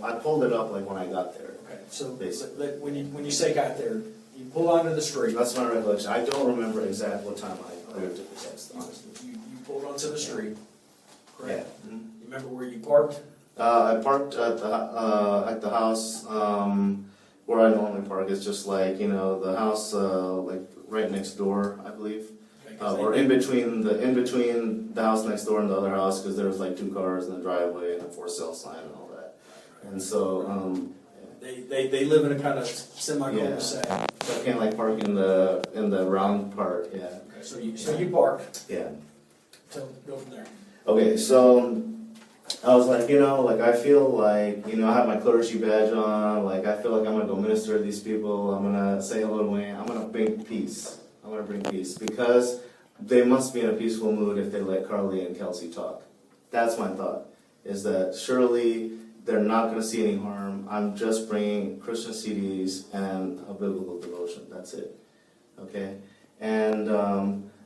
I pulled it up like when I got there. Okay, so Basically. when you say got there, you pull onto the street. That's my recollection. I don't remember exactly what time I looked at the text, honestly. You pulled onto the street, Yeah. correct? You remember where you parked? I parked at the house where I normally park. It's just like, the house like right next door, I believe. Or in between the house next door and the other house, because there was like 2 cars in the driveway and a for sale sign and all that. And so They live in a kind of semi-cul-de-sac. so I can't like park in the round part. Yeah. Okay, so you park. Yeah. Go from there. Okay, so I was like, I feel like, I have my clergy badge on, like, I feel like I'm gonna go minister to these people, I'm gonna say hello to Wayne, I'm gonna bring peace. I'm gonna bring peace, because they must be in a peaceful mood if they let Carly and Kelsey talk. That's my thought, is that surely they're not gonna see any harm, I'm just bringing Christian CDs and a biblical devotion, that's it, okay? And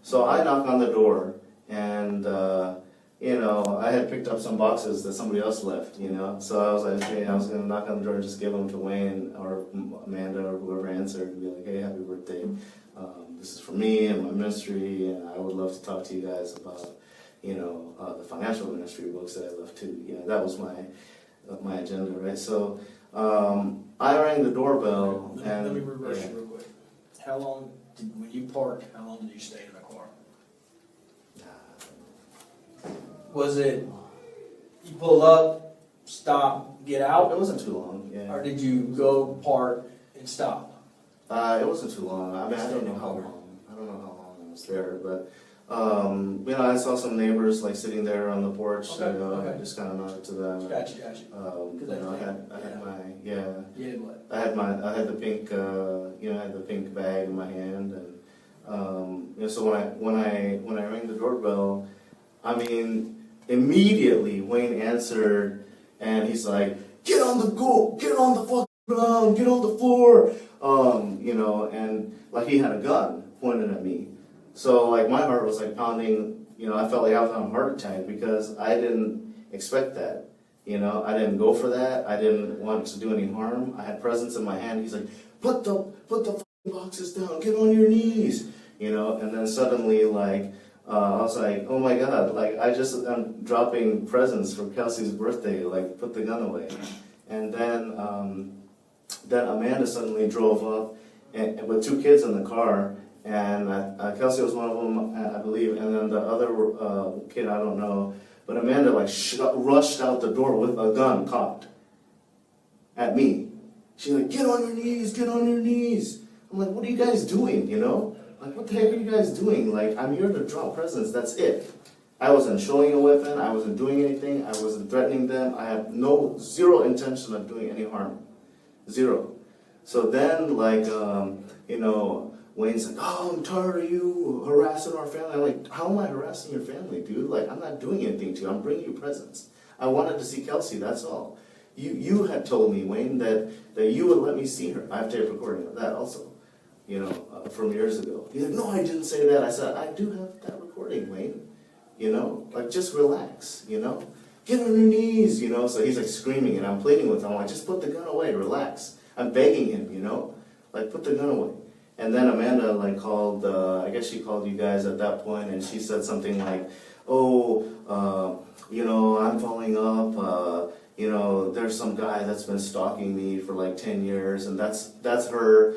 so I knock on the door, and I had picked up some boxes that somebody else left, so I was like, okay, I was going to knock on the door and just give them to Wayne or Amanda or whoever answered and be like, hey, happy birthday. This is for me and my ministry, and I would love to talk to you guys about, the financial ministry books that I left too. That was my agenda, right? So I rang the doorbell. Let me reverse you real quick. When you parked, how long did you stay in the car? Was it, you pull up, stop, get out? It wasn't too long, yeah. Or did you go park and stop? It wasn't too long. I mean, I don't know how long. I was there, but I saw some neighbors like sitting there on the porch. Okay. I just kind of nodded to them. Gotcha. I had the pink, I had the pink bag in my hand, and so when I rang the doorbell, I mean, immediately Wayne answered, and he's like, get on the fucking ground, get on the floor, and like he had a gun pointed at me. So like my heart was like pounding, I felt like I was on a heart attack because I didn't expect that. I didn't go for that. I didn't want to do any harm. I had presents in my hand. He's like, put the fucking boxes down, get on your knees, and then suddenly like, I was like, oh my God, like I'm dropping presents for Kelsey's birthday, like put the gun away. And then Amanda suddenly drove up with two kids in the car, and Kelsey was one of them, I believe, and then the other kid, I don't know, but Amanda like rushed out the door with a gun cocked at me. She's like, get on your knees, get on your knees. I'm like, what are you guys doing, Like, what the heck are you guys doing? Like, I'm here to drop presents, that's it. I wasn't showing a weapon, I wasn't doing anything, I wasn't threatening them, I had zero intention of doing any harm. Zero. So then, like, Wayne's like, oh, I'm tired of you harassing our family. I'm like, how am I harassing your family, dude? Like, I'm not doing anything to you, I'm bringing you presents. I wanted to see Kelsey, that's all. You had told me, Wayne, that you would let me see her. I have tape recording of that also. From years ago. He's like, no, I didn't say that. I said, I do have that recording, Wayne. Like, just relax, Get on your knees, So he's like screaming, and I'm pleading with him. I'm like, just put the gun away, relax. I'm begging him, Like, put the gun away. And then Amanda, like, called, I guess she called you guys at that point, and she said something like, oh, I'm following up, there's some guy that's been stalking me for like 10 years, and that's her,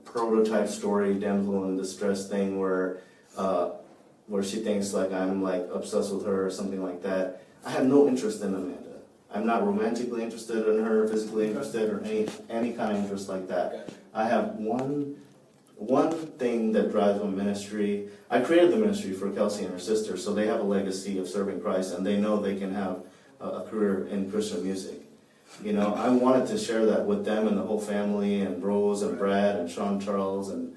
prototype story, damsel in distress thing where she thinks like I'm like obsessed with her or something like that. I have no interest in Amanda. I'm not romantically interested in her, physically interested, or any kind of interest like that. I have one thing that drives my ministry. I created the ministry for Kelsey and her sister, so they have a legacy of serving Christ, and they know they can have a career in Christian music. I wanted to share that with them and the whole family, and Rose and Brad and Sean Charles and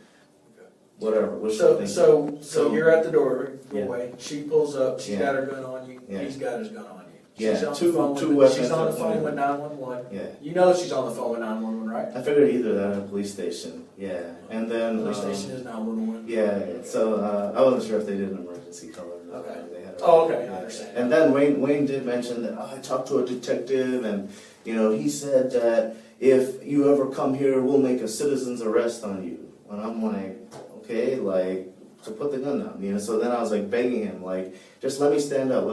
whatever. So you're at the doorway. Yeah. She pulls up. She's Yeah. got her gun on you. Yeah. He's got his gun on you. Yeah. She's on Two the phone with, weapons she's on the are phone pointed. with 911. Yeah. You know she's on the phone with 911, right? I figured either that or a police station. Yeah. And then Police station is 911. Yeah. So I wasn't sure if they did an emergency call or not. Okay. They had Okay, I understand. And then Wayne did mention that I talked to a detective, and he said that if you ever come here, we'll make a citizen's arrest on you. And I'm like, okay, like, so put the gun down, So then I was like begging him, like, just let me stand up.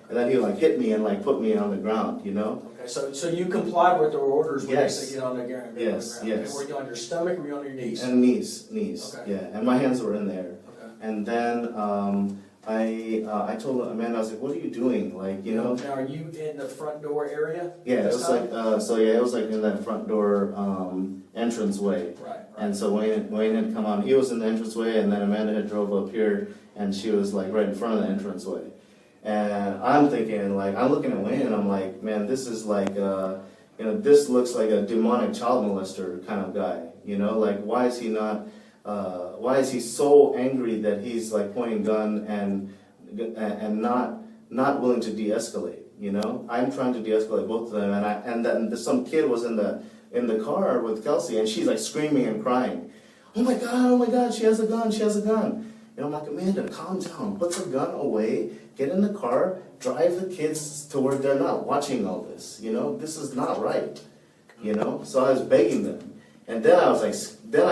And then he like hit me and like put me on the ground, Okay, so you complied with their orders when Yes. they said get on the ground. Yes, yes. Were you on your stomach or were you on your knees? And knees, Okay. yeah. And my hands were in there. Okay. And then I told Amanda, I was like, what are you doing? Like, Now, are you in the front door area? Yeah, it this was time? like, it was like in that front door entrance way. Right. And so Wayne had come on, he was in the entranceway, and then Amanda had drove up here, and she was like right in front of the entranceway. And I'm thinking, like, I'm looking at Wayne and I'm like, man, this is like, this looks like a demonic child molester kind of guy, like, why is he not, why is he so angry that he's like pointing gun and not willing to de-escalate, I'm trying to de-escalate both of them, and then some kid was in the car with Kelsey, and she's like screaming and crying, oh my God, she has a gun. And I'm like, Amanda, calm down, put the gun away, get in the car, drive the kids to where they're not watching all this, this is not right, so I was begging them. And then I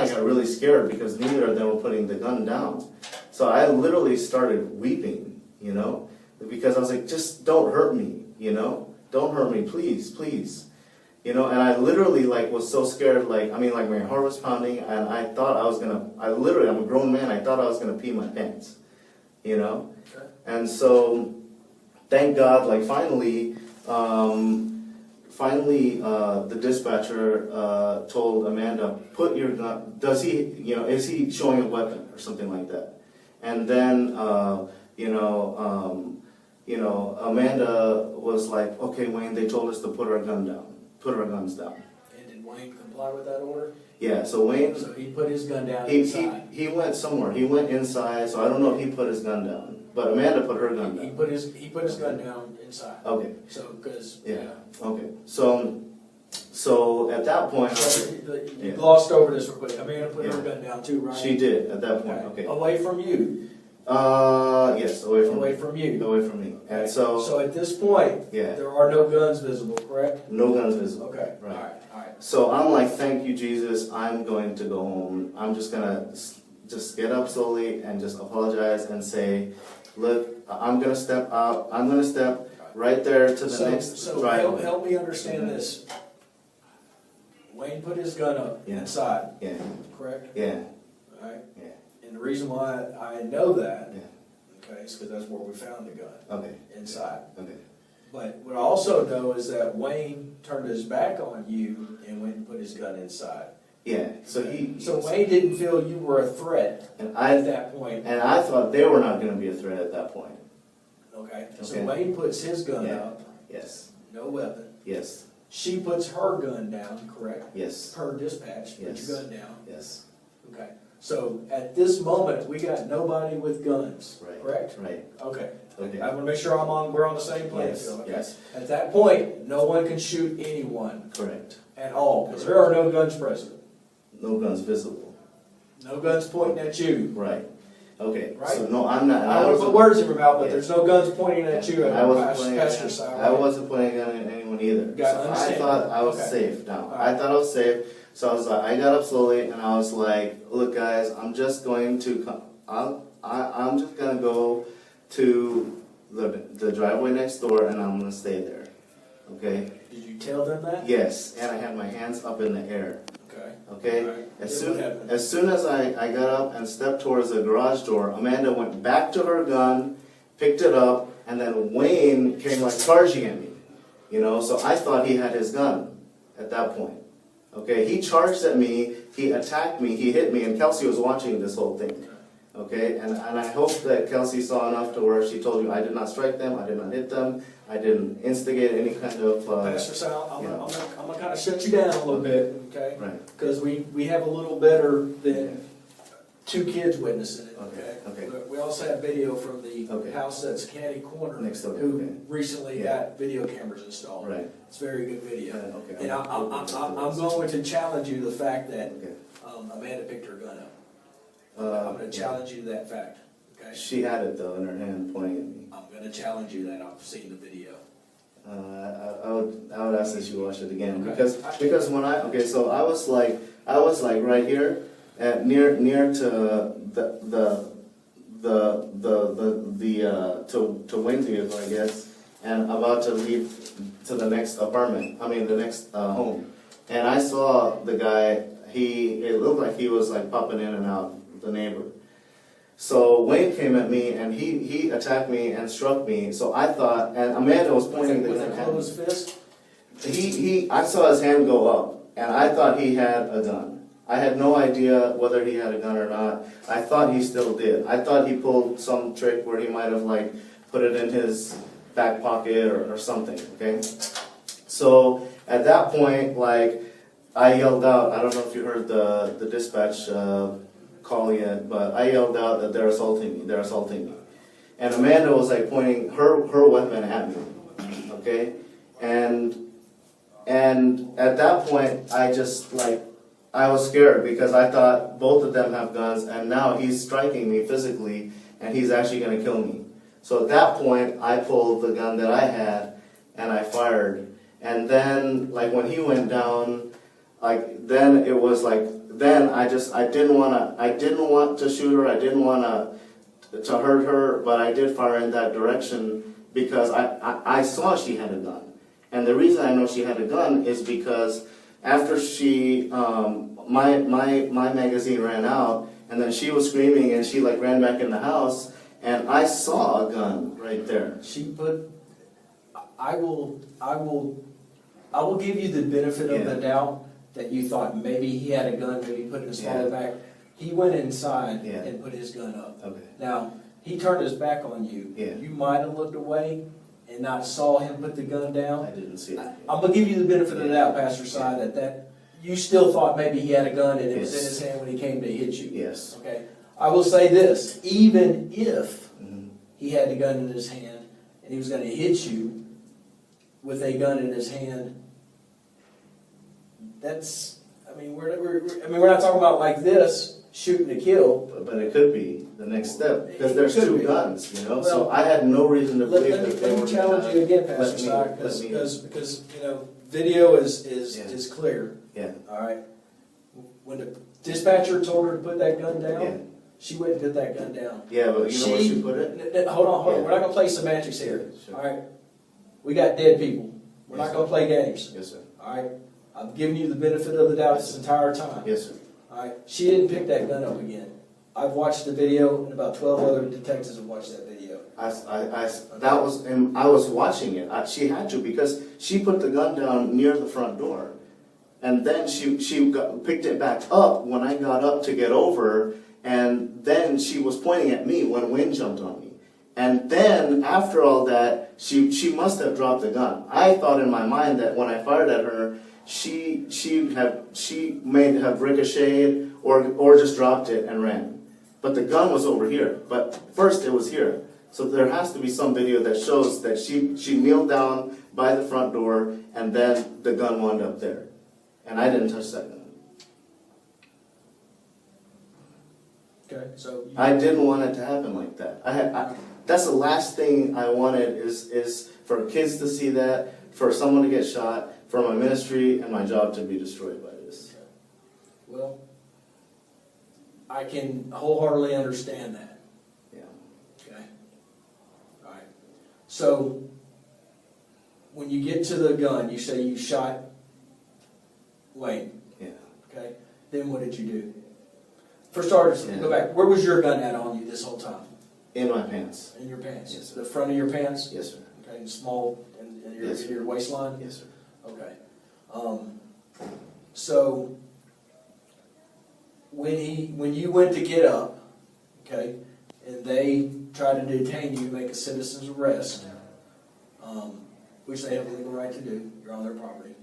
got really scared because neither of them were putting the gun down. So I literally started weeping, because I was like, just don't hurt me, don't hurt me, please. And I literally was so scared, my heart was pounding, and I thought I'm a grown man, I thought I was gonna pee my pants, Okay. And so, thank God, finally, the dispatcher told Amanda, put your gun, is he showing a weapon or something like that? And then, Amanda was like, okay, Wayne, they told us to put our guns down. And did Wayne comply with that order? Yeah, so Wayne... So he put his gun down inside? He went somewhere. He went inside, so I don't know if he put his gun down. But Amanda put her gun down. He put his gun down inside. Okay. So, because... Yeah, okay. So at that point... You glossed over this real quick. Amanda put her gun down too, right? She did, at that point, okay. Away from you? Yes, away from you. Away from me. And so at this point, there are no guns visible, correct? No guns visible. Okay, right. All right. So I'm like, thank you, Jesus. I'm going to go home. I'm just gonna just get up slowly and just apologize and say, look, I'm gonna step out. I'm gonna step right there to the next driveway. Help me understand this. Wayne put his gun up inside. Yeah. Correct? Yeah. All right. Yeah. And the reason why I know that, yeah, is because that's where we found the gun. Okay. Inside. Okay. But what I also know is that Wayne turned his back on you and went and put his gun inside. Yeah. So Wayne didn't feel you were a threat at that point. And I thought they were not going to be a threat at that point. Okay. So Wayne puts his gun up. Yes. No weapon. Yes. She puts her gun down, correct? Yes. Her dispatch, put your gun down. Yes. Okay. So at this moment, we got nobody with guns, correct? Right. Okay. Okay. I want to make sure we're on the same playing Yes. field. Okay. Yes. At that point, no one can shoot anyone. Correct. At all, because there are no guns present. No guns visible. No guns pointing at you. Right. Okay. Right. So no, I'm not. I don't want to put words in your mouth, but there's no guns pointing at you. I wasn't Pastor side. I wasn't pointing a gun at anyone either. So I thought I was safe now. I thought I was safe. So I was like, I got up slowly and I was like, look guys, I'm just going to I'm just gonna go to the driveway next door and I'm gonna stay there. Okay? Did you tell them that? Yes, and I had my hands up in the air. Okay. Okay? Right. As soon as I got up and stepped towards the garage door, Amanda went back to her gun, picked it up, and then Wayne came like charging at me. So I thought he had his gun at that point. Okay, he charged at me, he attacked me, he hit me, and Kelsey was watching this whole thing. Okay, and I hope that Kelsey saw enough to where she told you, I did not strike them, I did not hit them, I didn't instigate any kind of... Pastor Sal, I'm gonna kind of shut you down a little bit, okay? Right. Because we have a little better than 2 kids witnessing it, okay? Okay. We also have video from the house that's catty corner Next door, who recently got video cameras installed. Right. It's very good video. Okay. And I'm going to challenge you to the fact that Amanda picked her gun up. I'm going to challenge you to that fact. Okay? She had it though in her hand pointing at me. I'm going to challenge you that I've seen the video. I would ask that you watch it again because when so I was like right here at near to to Wayne's vehicle, I guess, and about to leave to the next apartment. I mean the next home, and I saw the guy. It looked like he was like popping in and out, the neighbor. So Wayne came at me and he attacked me and struck me. So I thought, and Amanda was pointing the gun at me. With a closed fist? I saw his hand go up and I thought he had a gun. I had no idea whether he had a gun or not. I thought he still did. I thought he pulled some trick where he might have like put it in his back pocket or something, okay? So at that point, like, I yelled out, I don't know if you heard the dispatch call yet, but I yelled out that they're assaulting me. And Amanda was like pointing her weapon at me, okay? And at that point, I was scared because I thought both of them have guns, and now he's striking me physically, and he's actually going to kill me. So at that point, I pulled the gun that I had, and I fired. And then, like, when he went down, like, then it was like, then I didn't want to shoot her, I didn't want to hurt her, but I did fire in that direction because I saw she had a gun. And the reason I know she had a gun is because after she, my magazine ran out, and then she was screaming, and she like ran back in the house, and I saw a gun right there. I will give you the benefit of the doubt that you thought maybe he had a gun, maybe he put it in his smaller bag. He went inside and put his gun up. Okay. Now, he turned his back on you. Yeah. You might have looked away and not saw him put the gun down. I didn't see it. I'm going to give you the benefit of the doubt, Pastor Si, that you still thought maybe he had a gun and it was in his hand when he came to hit you. Yes. Okay. I will say this, even if he had the gun in his hand and he was going to hit you with a gun in his hand, that's, we're not talking about like this, shooting to kill. But it could be the next step because there's It could two be. guns, you know. Well, so I had no reason to believe that they let were me challenge you again, Pastor Si, because video is clear. Yeah. All right. When the dispatcher told her to put that gun down, Yeah. she went and put that gun down. Yeah, but you know where she put it? Hold on. Yeah. We're not going to play semantics here. Sure. All right. We got dead people. We're Yes, not going to play games. Yes, sir. All right. I've given you the benefit of the doubt this entire time. Yes, sir. All right. She didn't pick that gun up again. I've watched the video, and about 12 other detectives have watched that video. I was watching it. She had to because she put the gun down near the front door, and then she picked it back up when I got up to get over, and then she was pointing at me when Wayne jumped on me. And then after all that, she must have dropped the gun. I thought in my mind that when I fired at her, she may have ricocheted or just dropped it and ran. But the gun was over here. But first it was here. So there has to be some video that shows that she kneeled down by the front door and then the gun wound up there. And I didn't touch that gun. Okay. So I didn't want it to happen like that. That's the last thing I wanted is for kids to see that, for someone to get shot, for my ministry and my job to be destroyed by this. Okay. Well, I can wholeheartedly understand that. Yeah. Okay. All right. So when you get to the gun, you say you shot Wayne. Yeah. Okay. Then what did you do? For starters, go back. Where was your gun at on you this whole time? In my pants. In your pants. Yes, sir. The front of your pants. Yes, sir. Okay. And small in your, Yes, sir. your waistline. Yes, sir. Okay. So when you went to get up, okay, and they tried to detain you, make a citizen's arrest, which they have a legal right to do. You're on their property.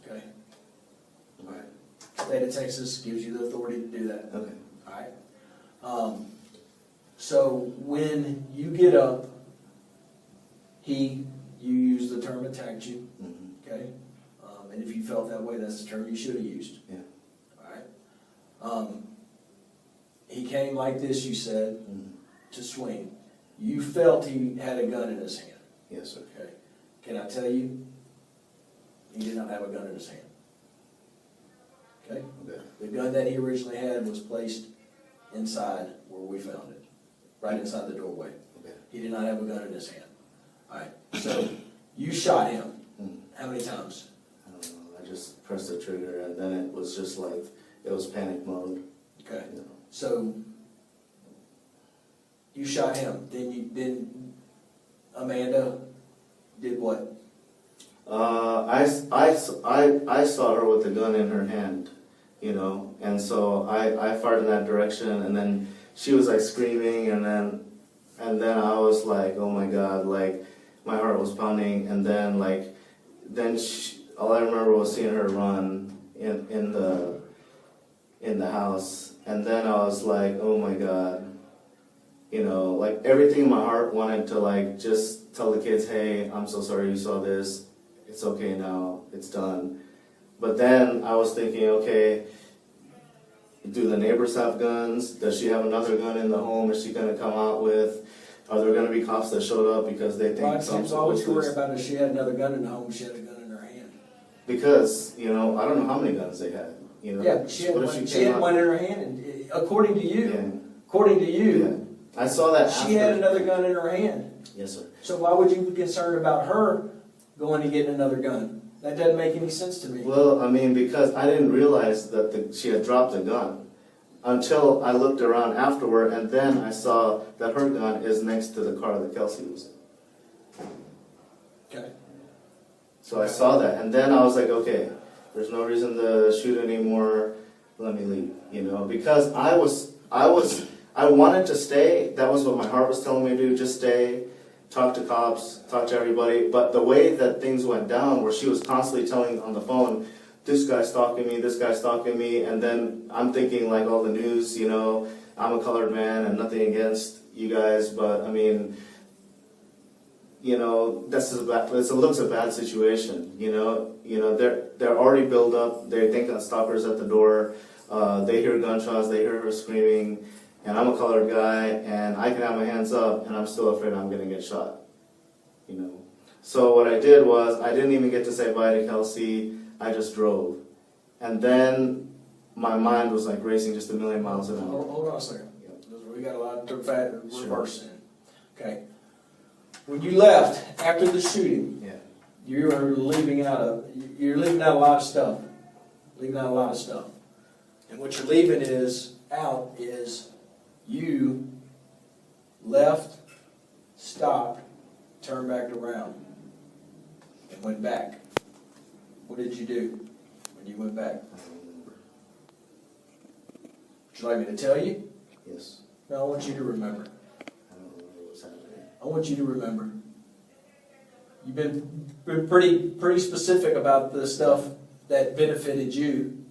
Okay. All right. State of Texas gives you the authority to do that. Okay. All right. So when you get up, you use the term attacked you. Okay. And if you felt that way, that's the term you should have used. Yeah. All right. He came like this, you said, to swing. You felt he had a gun in his hand. Yes, sir. Okay. Can I tell you? He did not have a gun in his hand. Okay? Okay. The gun that he originally had was placed inside where we found it, right inside the doorway. Okay. He did not have a gun in his hand. All right. So you shot him. How many times? I don't know. I just pressed the trigger, and then it was just like it was panic mode. Okay. You know. So you shot him. Then Amanda did what? I saw her with the gun in her hand, you know, and so I fired in that direction, and then she was like screaming, and then And then I was like, oh my God, like my heart was pounding. And then all I remember was seeing her run in the house. And then I was like, oh my God, you know, like everything in my heart wanted to like just tell the kids, hey, I'm so sorry you saw this. It's okay now, it's done. But then I was thinking, okay, do the neighbors have guns? Does she have another gun in the home? Is she going to come out with? Are there going to be cops that showed up because they think Well, something's all you worry about is she had another gun in the home, she had a gun in her hand. Because, you know, I don't know how many guns they had. You know, Yeah, but she had, what if one, she came had out- one in her hand, and according to you, Yeah. I saw that she had another gun in her hand. Yes, sir. So why would you be concerned about her going and getting another gun? That doesn't make any sense to me. Well, I mean, because I didn't realize that she had dropped a gun until I looked around afterward, and then I saw that her gun is next to the car that Kelsey was in. Okay. So I saw that, and then I was like, okay, there's no reason to shoot anymore. Let me leave, you know, because I wanted to stay. That was what my heart was telling me to do. Just stay, talk to cops, talk to everybody. But the way that things went down, where she was constantly telling on the phone, this guy's stalking me, this guy's stalking me, and then I'm thinking like all the news, you know, I'm a colored man and nothing against you guys, but I mean, you know, this looks a bad situation. You know, they're already built up. They think that stalkers at the door. They hear gunshots. They hear her screaming. And I'm a colored guy, and I can have my hands up, and I'm still afraid I'm gonna get shot. You know. So what I did was I didn't even get to say bye to Kelsey. I just drove, and then my mind was like racing just a million miles an hour. Hold on a second. We got a lot of reverse in. Okay. When you left after the shooting, Yeah. you're leaving out a lot of stuff. Leaving out a lot of stuff. And what you're leaving is you left, stopped, turned back around, and went back. What did you do when you went back? I don't remember. Would you like me to tell you? Yes. No, I want you to remember. I don't remember what's happening. I want you to remember. You've been pretty specific about the stuff that benefited you.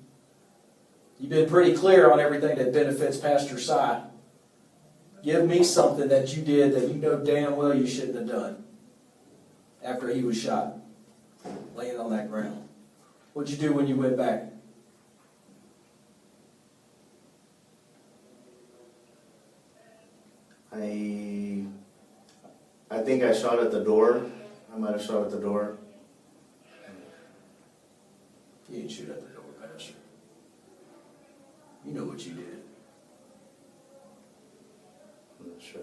You've been pretty clear on everything that benefits Pastor Si. Give me something that you did that you know damn well you shouldn't have done after he was shot, laying on that ground. What'd you do when you went back? I think I shot at the door. I might have shot at the door. You didn't shoot at the door, Pastor. You know what you did. I'm not sure.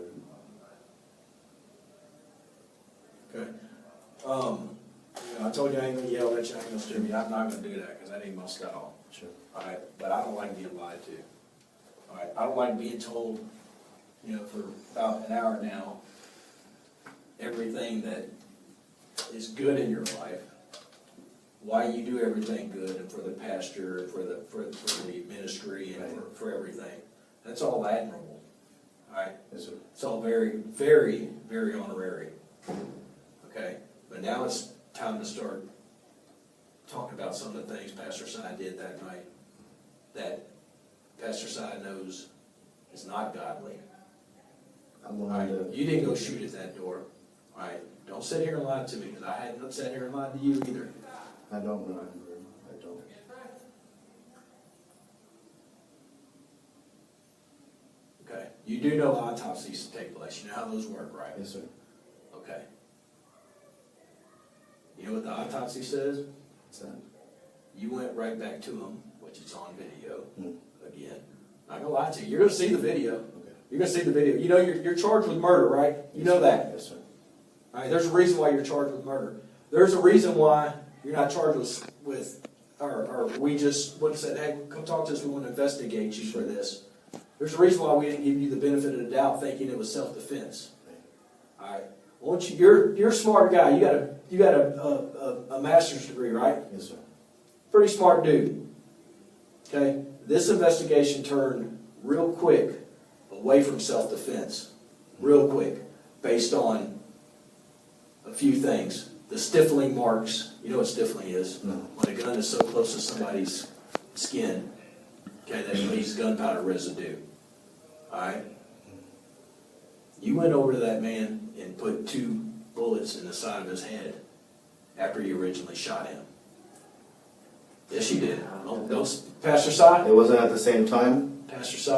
Okay. I told you I ain't gonna yell at you, I ain't gonna scream at you. I'm not gonna do that because that ain't my style. Sure. Alright, but I don't like being lied to. Alright, I don't like being told, for about an hour now, everything that is good in your life, why you do everything good, and for the pastor, and for the ministry, and for everything. That's all admirable. Alright? Yes, sir. It's all very, very, very honorary. Okay? But now it's time to start talking about some of the things Pastor Si did that night that Pastor Si knows is not godly. I'm All willing right? to. You didn't go shoot at that door. All right? Don't sit here and lie to me, because I hadn't sat here and lied to you either. I don't remember. I don't. Okay? You do know autopsies take place. You know how those work, right? Yes, sir. Okay. You know what the autopsy says? What's that? You went right back to him, which is on video, Hmm. again. Not gonna lie to you. You're gonna see the video. Okay. You're gonna see the video. You know you're charged with murder, right? You know that. Yes, sir. All right, there's a reason why you're charged with murder. There's a reason why you're not charged or we just would have said, hey, come talk to us, we want to investigate you for this. There's a reason why we didn't give you the benefit of the doubt thinking it was self-defense. All right. Once you're a smart guy. You got a master's degree, right? Yes, sir. Pretty smart dude. Okay? This investigation turned real quick away from self-defense. real quick, based on a few things. The stifling marks, you know what stifling is? No. When a gun is so close to somebody's skin, okay, that leaves gunpowder residue. Alright? You went over to that man and put 2 bullets in the side of his head after you originally shot him. Yes, you did. Those, Pastor Si? It wasn't at the same time? Pastor Si?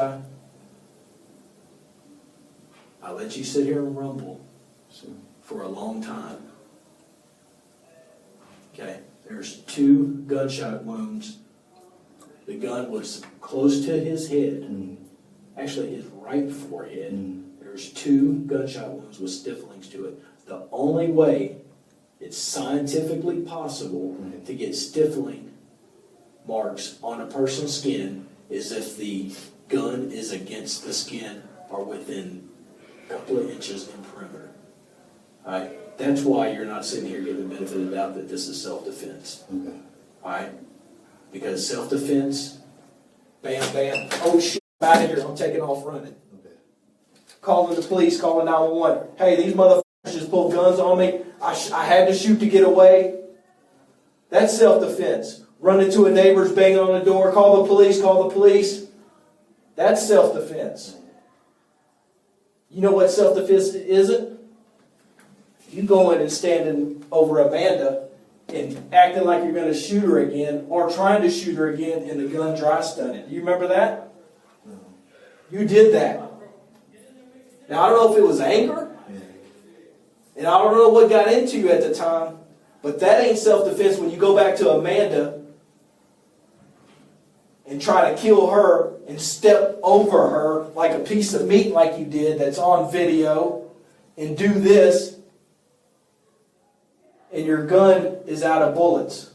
I let you sit here and rumble for a long time. Okay, there's 2 gunshot wounds. The gun was close to his head, actually his right forehead. There's 2 gunshot wounds with stiflings to it. The only way it's scientifically possible to get stifling marks on a person's skin is if the gun is against the skin or within a couple of inches in perimeter. Alright? That's why you're not sitting here giving the benefit of the doubt that this is self-defense. Okay. Alright? Because self-defense, bam, bam, oh shit, I'm out of here, I'm taking off running. Okay. Calling the police, calling 911. Hey, these motherfuckers just pulled guns on me. I had to shoot to get away. That's self-defense. Run into a neighbor's banging on the door, call the police, call the police. That's self-defense. You know what self-defense isn't? You going and standing over Amanda and acting like you're going to shoot her again or trying to shoot her again and the gun dry stunning. Do you remember that? No. You did that. Now, I don't know if it was anger, and I don't know what got into you at the time, but that ain't self-defense when you go back to Amanda and try to kill her and step over her like a piece of meat like you did that's on video and do this, and your gun is out of bullets.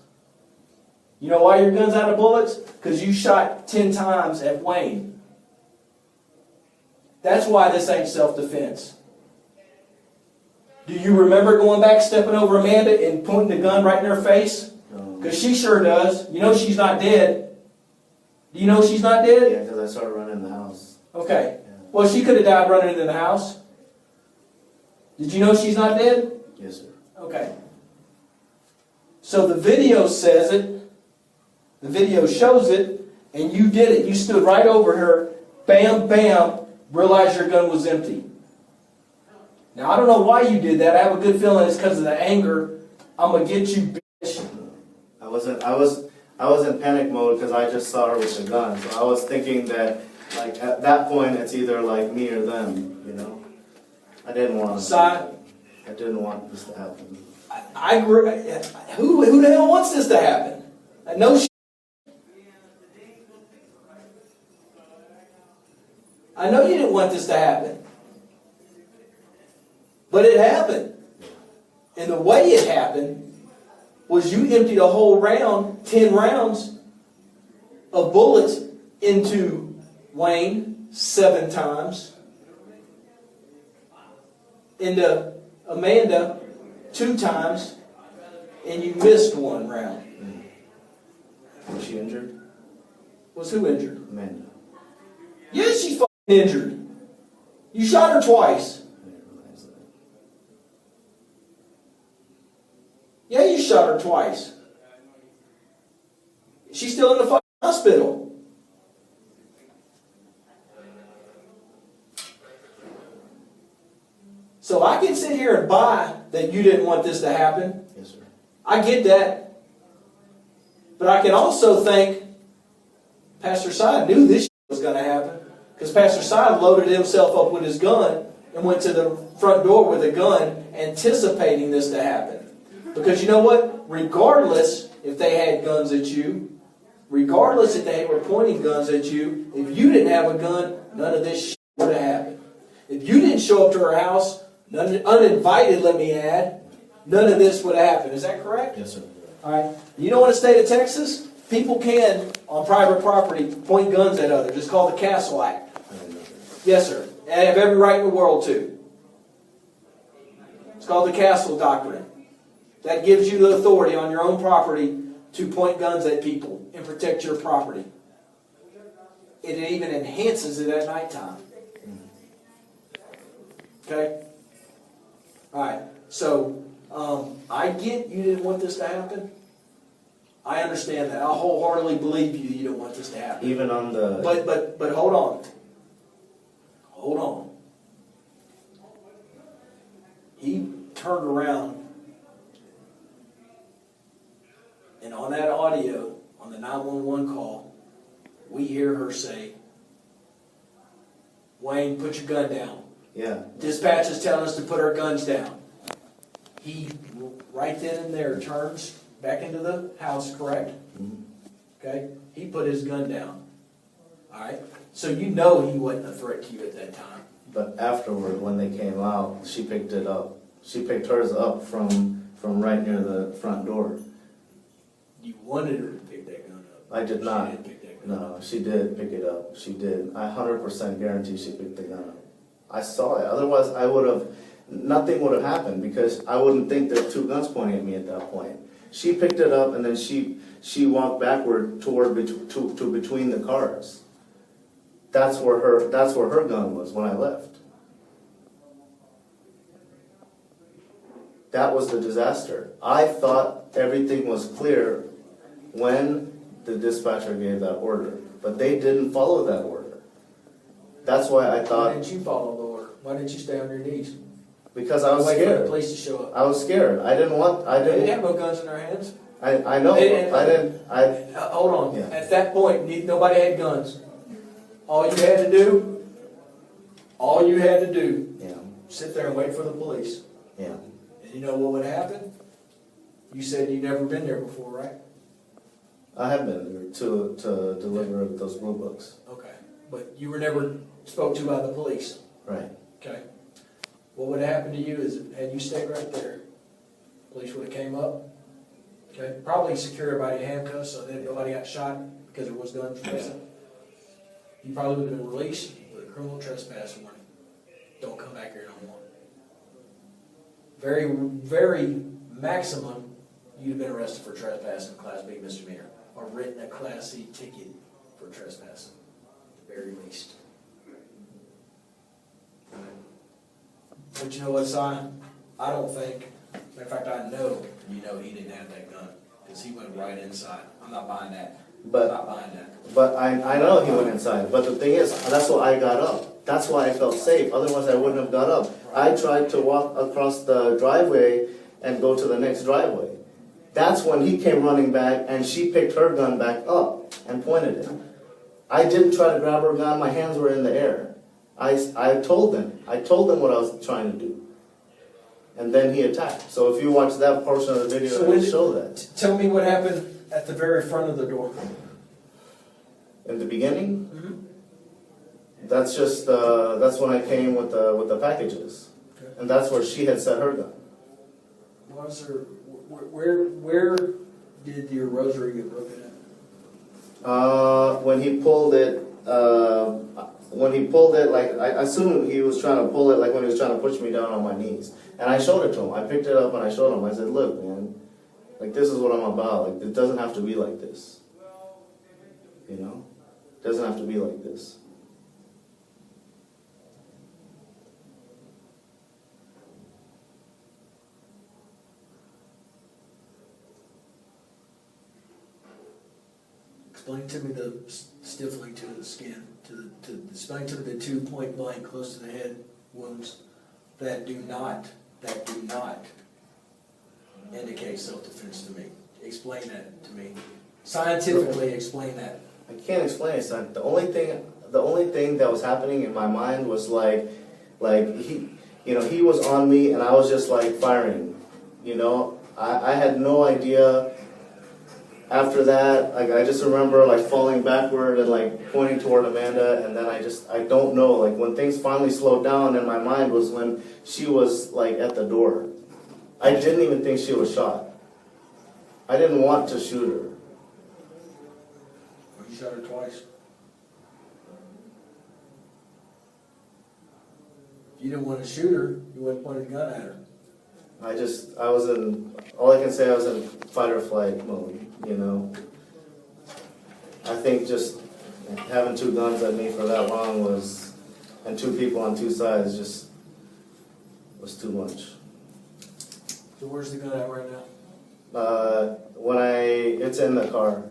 You know why your gun's out of bullets? Because you shot 10 times at Wayne. That's why this ain't self-defense. Do you remember going back, stepping over Amanda and pointing the gun right in her face? Because she sure does. You know she's not dead. Do you know she's not dead? Yeah, because I started running in the house. Okay. Well, she could have died running into the house. Did you know she's not dead? Yes, sir. Okay. So the video says it. The video shows it. And you did it. You stood right over her. Bam, bam. Realized your gun was empty. Now, I don't know why you did that. I have a good feeling it's because of the anger. I'm going to get you, bitch. I was in panic mode because I just saw her with the gun. So I was thinking that, like, at that point, it's either like me or them, you know? I didn't want this to happen. I agree. Who the hell wants this to happen? No shit. I know you didn't want this to happen. But it happened. And the way it happened was you emptied a whole round, 10 rounds of bullets into Wayne 7 times, into Amanda 2 times, and you missed 1 round. Was she injured? Was who injured? Amanda. Yes, she's fucking injured. You shot her twice. I didn't realize that. Yeah, you shot her twice. She's still in the fucking hospital. So I can sit here and buy that you didn't want this to happen. Yes, sir. I get that. But I can also think Pastor Si knew this was going to happen. Because Pastor Si loaded himself up with his gun and went to the front door with a gun anticipating this to happen. Because you know what? Regardless if they had guns at you, regardless if they were pointing guns at you, if you didn't have a gun, none of this shit would have happened. If you didn't show up to her house, uninvited, let me add, none of this would have happened. Is that correct? Yes, sir. All right. You know, in the state of Texas, people can, on private property, point guns at others. It's called the Castle Act. I didn't know that. Yes, sir. And I have every right in the world to. It's called the Castle Doctrine. That gives you the authority on your own property to point guns at people and protect your property. It even enhances it at nighttime. Okay? Alright, so, I get you didn't want this to happen. I understand that. I wholeheartedly believe you didn't want this to happen. Even on the... But hold on. Hold on. He turned around, and on that audio, on the 911 call, we hear her say, Wayne, put your gun down. Yeah. Dispatch is telling us to put our guns down. He, right then and there, turns back into the house, correct? Okay? He put his gun down. Alright? So you know he wasn't a threat to you at that time. But afterward, when they came out, she picked it up. She picked hers up from right near the front door. You wanted her to pick that gun up. I did not. She didn't pick that gun up. No, she did pick it up. She did. I 100% guarantee she picked the gun up. I saw it. Otherwise, I would have, nothing would have happened because I wouldn't think there's two guns pointing at me at that point. She picked it up and then she walked backward toward to between the cars. That's where her gun was when I left. That was the disaster. I thought everything was clear when the dispatcher gave that order, but they didn't follow that order. That's why I Why thought, didn't you follow the order? Why didn't you stay on your knees? because I was Wait for the scared. police to show up. I was scared. I They didn't have didn't, no guns in their hands. I know, Hold on. Yeah. At that point, nobody had guns. All you had to do, yeah, sit there and wait for the police. yeah. And you know what would happen? You said you'd never been there before, right? I have been there to deliver those blue books. Okay. But you were never spoke to by the police. Right. Okay. What would have happened to you is, had you stayed right there, police would have came up, okay, probably secure everybody in handcuffs so that nobody got shot because there was guns present. You probably would have been released with a criminal trespass warning. Don't come back here no more. Very, very maximum, you'd have been arrested for trespassing, Class B misdemeanor, or written a Class C ticket for trespassing, at the very least. But you know what, Si? I don't think, matter of fact, I know you know he didn't have that gun, because he went right inside. I'm not buying that. But- I'm not buying that. But I know he went inside. But the thing is, that's why I got up. That's why I felt safe. Otherwise, I wouldn't have got up. I tried to walk across the driveway and go to the next driveway. That's when he came running back, and she picked her gun back up and pointed it. I didn't try to grab her gun. My hands were in the air. I told them what I was trying to do. And then he attacked. So if you watch that portion of the video, So it'll show that. Tell me what happened at the very front of the door. In the beginning, that's just that's when I came with the packages, Okay. and that's where she had set her gun. Was there, where did your rosary get broken in? When he pulled it, like I assume he was trying to pull it, like when he was trying to push me down on my knees, and I showed it to him. I picked it up and I showed him. I said, "Look, man, like this is what I'm about. Like it doesn't have to be like this, you know." It doesn't have to be like this. Explain to me the stiffling to the skin, explain to me the 2 point blank close to the head wounds that do not indicate self-defense to me. Explain that to me. Scientifically explain that. I can't explain it, son. The only thing that was happening in my mind was like he, you know, he was on me and I was just like firing, you know. I had no idea. After that, like I just remember like falling backward and like pointing toward Amanda, and then I don't know, like when things finally slowed down in my mind was when she was like at the door. I didn't even think she was shot. I didn't want to shoot her. You shot her twice. If you didn't want to shoot her, you wouldn't point a gun at her. All I can say, I was in fight or flight mode, you know. I think just having two guns at me for that long and two people on two sides, just, was too much. So where's the gun at right now? It's in the car,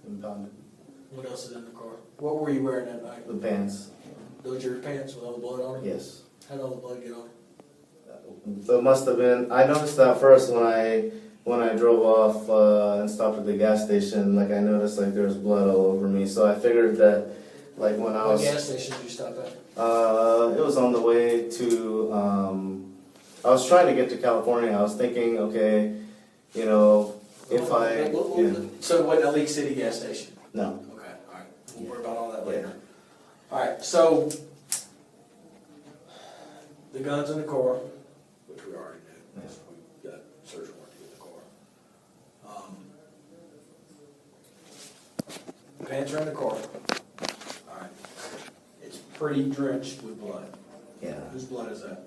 impounded. What else is in the car? What were you wearing that night? The pants, Those your pants with all the blood on them? yes. How'd all the blood get on them? There must have been, I noticed that first when I drove off and stopped at the gas station, like I noticed like there was blood all over me, so I figured that like when I What was... gas station did you stop at? It was on the way to, I was trying to get to California. I was thinking, okay, you know, if I, yeah, So it wasn't a League City gas station? no. Okay, alright. We'll worry about all that later. Alright, so the gun's in the car, which we already knew. Yes. We got search warrant in the car. Pants are in the car. Alright. It's pretty drenched with blood. Yeah. Whose blood is that?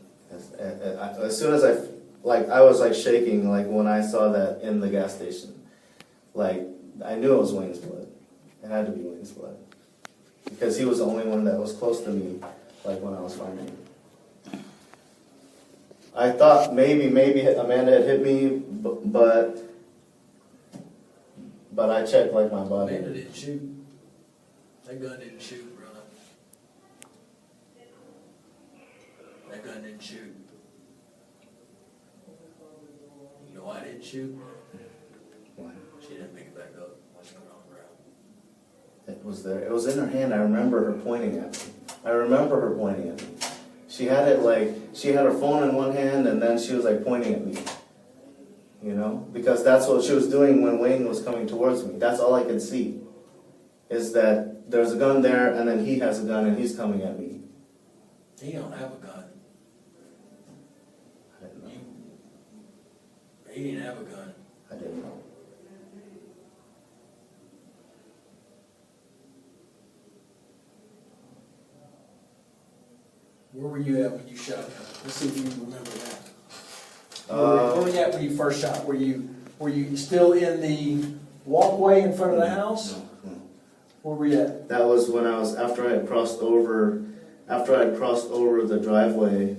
As soon as I was like shaking, like when I saw that in the gas station. Like, I knew it was Wayne's blood. It had to be Wayne's blood. Because he was the only one that was close to me, like when I was fighting. I thought maybe Amanda had hit me, but I checked like my body. Amanda didn't shoot. That gun didn't shoot, brother. That gun didn't shoot. You know why I didn't shoot? Why? She didn't pick it back up when she put it on the ground. It was there. It was in her hand. I remember her pointing at me. She had it like, she had her phone in one hand and then she was like pointing at me. You know? Because that's what she was doing when Wayne was coming towards me. That's all I could see. Is that there's a gun there and then he has a gun and he's coming at me. He don't have a gun. I didn't know. He didn't have a gun. I didn't know. Where were you at when you shot him? Let's see if you remember that. Where were you at when you first shot? Were you still in the walkway in front of the house? No. Where were you at? That was when after I had crossed over the driveway,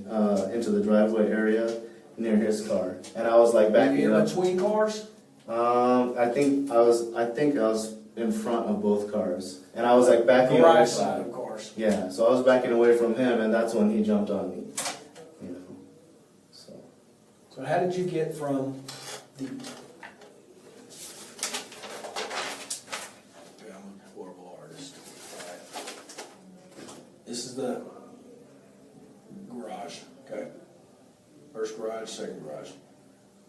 into the driveway area near his car. And I was like Were backing you up. in between cars? I think I was in front of both cars. And I was like backing away. Garage side of cars. Yeah, so I was backing away from him and that's when he jumped on me. You know. So how did you get from the... Okay, I'm a horrible artist. All right. This is the garage, okay? First garage, second garage.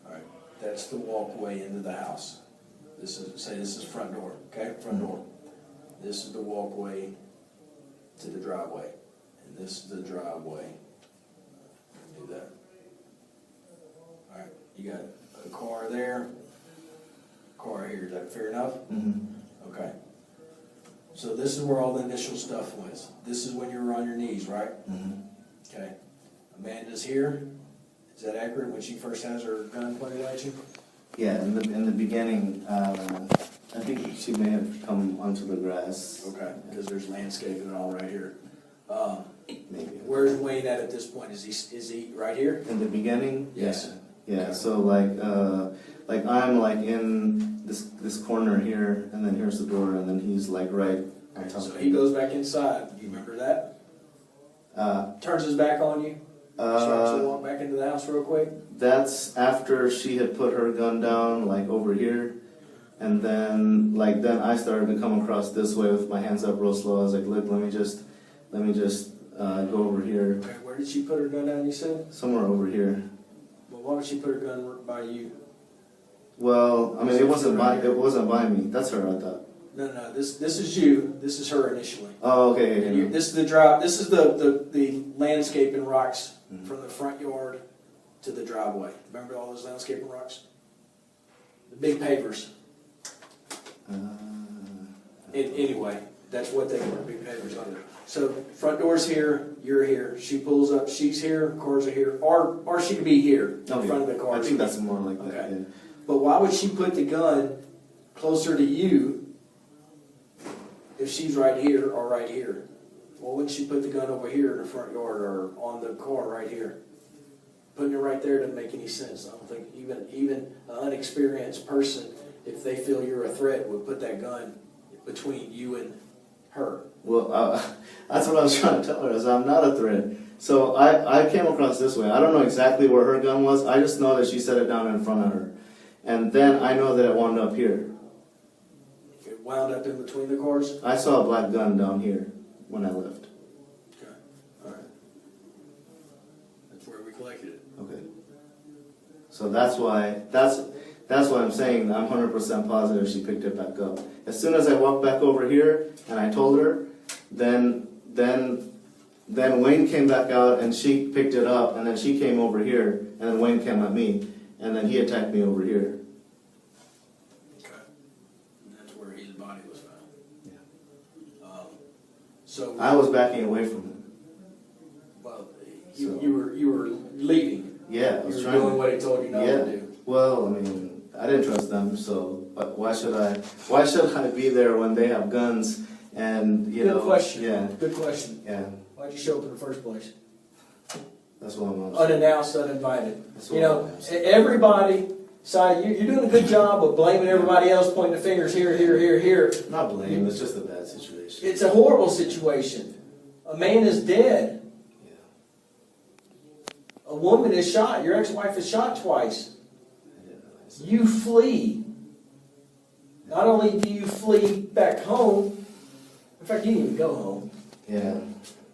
All right, that's the walkway into the house. This is front door, okay? Front door. This is the walkway to the driveway. And this is the driveway. Do that. All right, you got a car there, car here. Is that fair enough? Mm-hmm. Okay. So this is where all the initial stuff was. This is when you were on your knees, right? Mm-hmm. Okay. Amanda's here. Is that accurate when she first has her gun pointed at you? Yeah, in the beginning, I think she may have come onto the grass. Okay, because there's landscaping and all right here. Maybe. Where's Wayne at this point? Is he right here? In the beginning? Yes. Yeah, Okay. so like I'm like in this corner here, and then here's the door, and then he's like right on Okay, top so of he it. goes back inside. You remember that? Turns his back on you. Starts to walk back into the house real quick. That's after she had put her gun down, like over here, and then I started to come across this way with my hands up real slow. I was like, look, let me just go over here, Okay, where did she put her gun down? You said. somewhere over here. Well, why would she put her gun by you? Well, I mean, it wasn't by me. That's her, I thought. No. This is you. This is her initially. Oh, okay. And this is the drive. This is the landscape and rocks from the front yard to the driveway. Remember all those landscaping rocks? The big pavers. Anyway, that's what they were, big pavers under. So front door's here, you're here. She pulls up, she's here, cars are here, or she could be here in Okay. front of the car. I think that's more like that. Okay. Yeah. But why would she put the gun closer to you if she's right here or right here? Well, wouldn't she put the gun over here in the front yard or on the car right here? putting it right there doesn't make any sense. I don't think even an unexperienced person, if they feel you're a threat, would put that gun between you and her. Well, that's what I was trying to tell her, is I'm not a threat. So I came across this way. I don't know exactly where her gun was. I just know that she set it down in front of her. And then I know that it wound up here. It wound up in between the cars? I saw a black gun down here when I left. Okay, all right. That's where we collected it. Okay. So that's why I'm saying I'm 100% positive she picked it back up. As soon as I walked back over here and I told her, then Wayne came back out and she picked it up, and then she came over here, and then Wayne came at me, and then he attacked me over here. Okay. And that's where his body was found. Yeah. So I was backing away from him. well, you were leaving. Yeah, I was You were trying doing to. what he told you not Yeah. to do. Well, I mean, I didn't trust them, so but why should I be there when they have guns and you know? Good question. Yeah. Good question. Yeah. Why'd you show up in the first place? That's what I'm. Unannounced, uninvited. That's You what know, I'm saying. everybody. So you're doing a good job of blaming everybody else, pointing the fingers here. Not blame. It's just a bad situation. It's a horrible situation. A man is dead. Yeah. A woman is shot. Your ex-wife is shot twice. I didn't realize that. You flee. Not only do you flee back home, in fact, you didn't even go home. Yeah.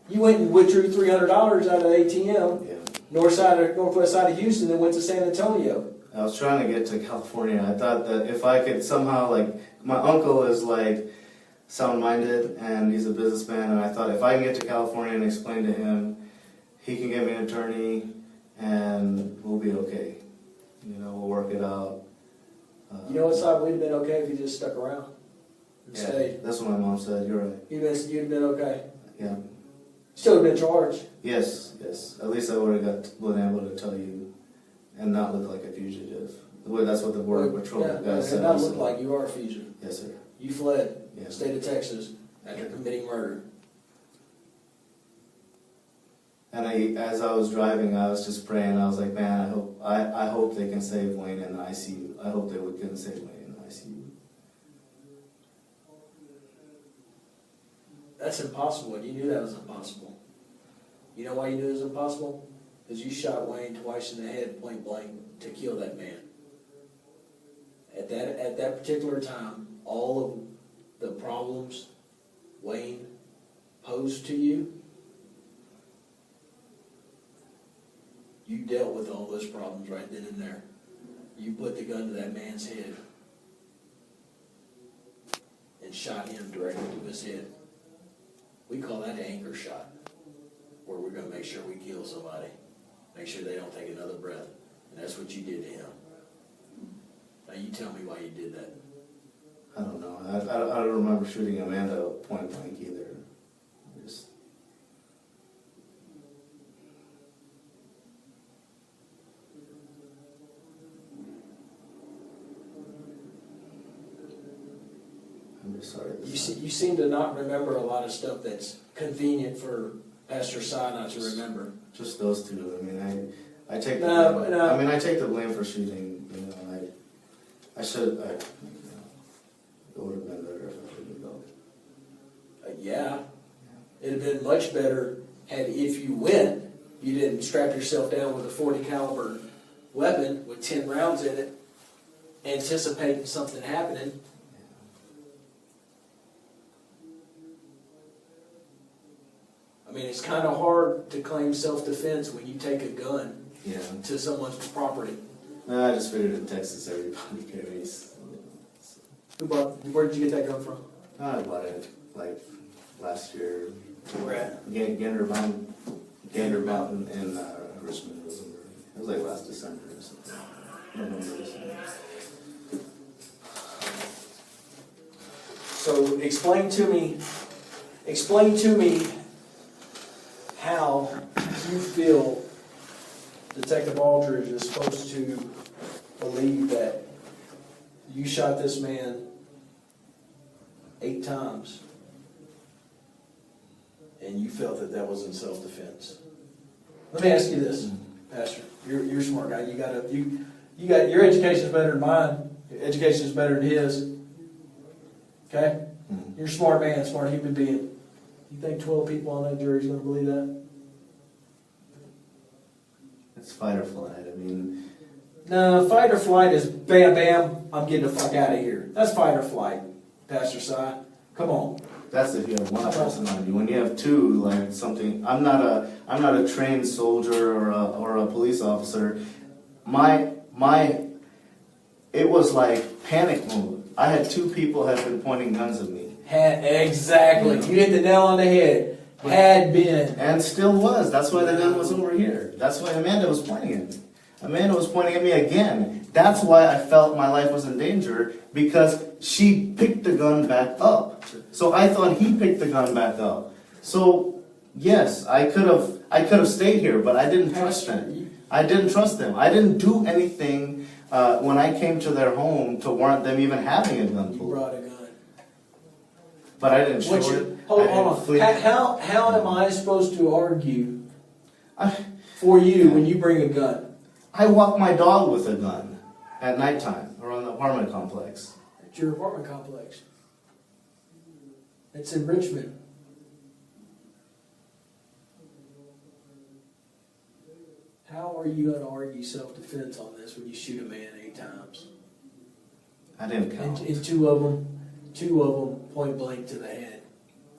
You went and withdrew $300 out of the ATM, Yeah. northwest side of Houston, and went to San Antonio. I was trying to get to California. I thought that if I could somehow, like, my uncle is like sound-minded and he's a businessman, and I thought if I can get to California and explain to him, he can get me an attorney and we'll be okay. You know, we'll work it out. You know what side we'd have been okay if you just stuck around and Yeah, stayed. that's what my mom said. You're right. You'd have been okay. Yeah. Still have been charged. Yes. At least I would have been able to tell you and not look like a fugitive. That's what the border patrol Yeah, guy and said. not also. look like you are a fugitive. Yes, sir. You fled Yeah. the state of Texas after committing murder. And as I was driving, I was just praying. I was like, man, I hope they can save Wayne in the ICU. I hope they can save Wayne in the ICU. That's impossible, and you knew that was impossible. You know why you knew it was impossible? Because you shot Wayne twice in the head, point blank, to kill that man. At that particular time, all of the problems Wayne posed to you, you dealt with all those problems right then and there. You put the gun to that man's head and shot him directly to his head. We call that an anchor shot, where we're going to make sure we kill somebody, make sure they don't take another breath. And that's what you did to him. Now you tell me why you did that. I don't know. I don't remember shooting Amanda point blank either. Just, I'm just sorry. You seem to not remember a lot of stuff that's convenient for Pastor Sai not to remember. Just those two. I mean, I take the No, blame. no. I mean, I take the blame for shooting. You know, I should. It would have been better if I didn't go. Yeah, it'd have been much better if you went, you didn't strap yourself down with a .40 caliber weapon with 10 rounds in it, anticipating something happening. I mean, it's kind of hard to claim self-defense when you take a gun Yeah. to someone's property. No, I just figured in Texas everybody carries. Where did you get that gun from? I bought it like last year. Where at? Gander Mountain in Richmond, Rosenberg. It was like last December or something. November, December. So explain to me how you feel Detective Aldridge is supposed to believe that you shot this man 8 times and you felt that that was in self-defense. Let me ask you this, Pastor. You're a smart guy. You got your education's better than mine. Your education's better than his. Okay? Mm-hmm. You're a smart man, smart human being. You think 12 people on that jury's going to believe that? It's fight or flight. I mean, No, fight or flight is bam, bam, I'm getting the fuck out of here. That's fight or flight, Pastor Si. Come on. that's if you have one person on you. When you have two, like something, I'm not a trained soldier or a police officer. It was like panic mode. I had two people had been pointing guns at me. Exactly. You hit the nail on the head. Had been. And still was. That's why the gun was over here. That's why Amanda was pointing at me. Amanda was pointing at me again. That's why I felt my life was in danger, because she picked the gun back up. So I thought he picked the gun back up. So yes, I could have stayed here, but I didn't trust them. I didn't trust them. I didn't do anything when I came to their home to warrant them even having a gun You pulled. brought a gun. But I didn't show it. Hold I on. didn't flee. How am I supposed to argue for you when you bring a gun? I walk my dog with a gun at nighttime around the apartment complex. It's your apartment complex. It's in Richmond. How are you going to argue self-defense on this when you shoot a man 8 times? I didn't count. And two of them point blank to the head.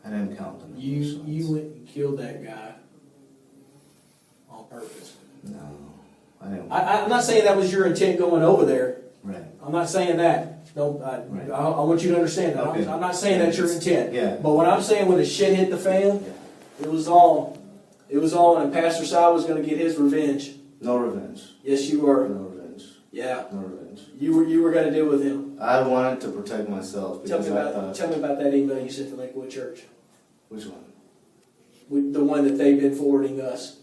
I didn't count them. You went and killed that guy on purpose. No, I didn't. I'm not saying that was your intent going over there. Right. I'm not saying that. No, Right. I want you to understand that. Okay. I'm not saying that's your intent. Yeah. But when I'm saying when the shit hit the fan, it was all, and Pastor Si was going to get his revenge. No revenge. Yes, you were. No revenge. Yeah. No revenge. You were going to deal with him. I wanted to protect myself Tell because me I thought. about that email you sent to Lakewood Church. Which one? The one that they've been forwarding us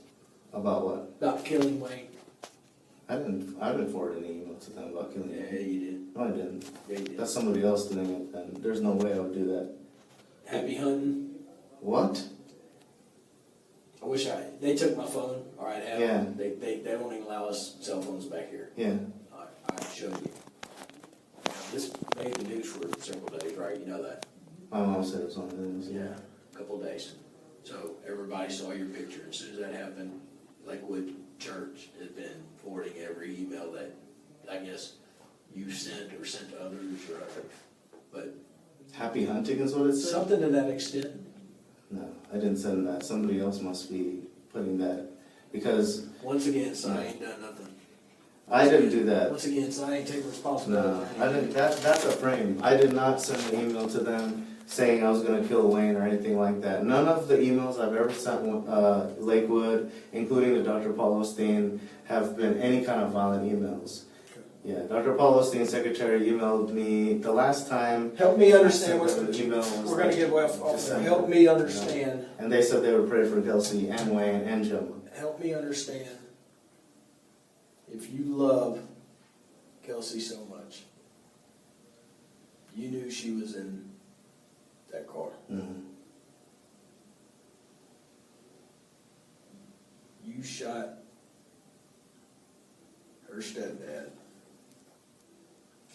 About what? about killing Wayne. I didn't forward any email to them about killing Yeah, him. you did. No, I didn't. Yeah, you did. That's somebody else doing it, and there's no way I would do that. Happy hunting. What? I wish they took my phone. All right, Yeah. They don't even allow us cell phones back here. Yeah. I showed you. This made the news for several days, right? You know that? My mom said it was on the news. Yeah, a couple of days. So everybody saw your picture. As soon as that happened, Lakewood Church has been forwarding every email that I guess you sent or sent to others, but Happy hunting is what it said? something to that extent. No, I didn't send that. Somebody else must be putting that. Because Once again, Si ain't done nothing. I didn't do that. Once again, Si ain't taking responsibility. No, for I anything. didn't. That's a frame. I did not send an email to them saying I was going to kill Wayne or anything like that. None of the emails I've ever sent Lakewood, including to Dr. Paul Osteen, have been any kind of violent emails. Yeah, Dr. Paul Osteen's secretary emailed me the last time. Help me understand I what sent them an email was we're going to get off there. December. Help me understand. And they said they would pray for Kelsey and Wayne and Jim. Help me understand. If you love Kelsey so much, you knew she was in that car. Mm-hmm. You shot her stepdad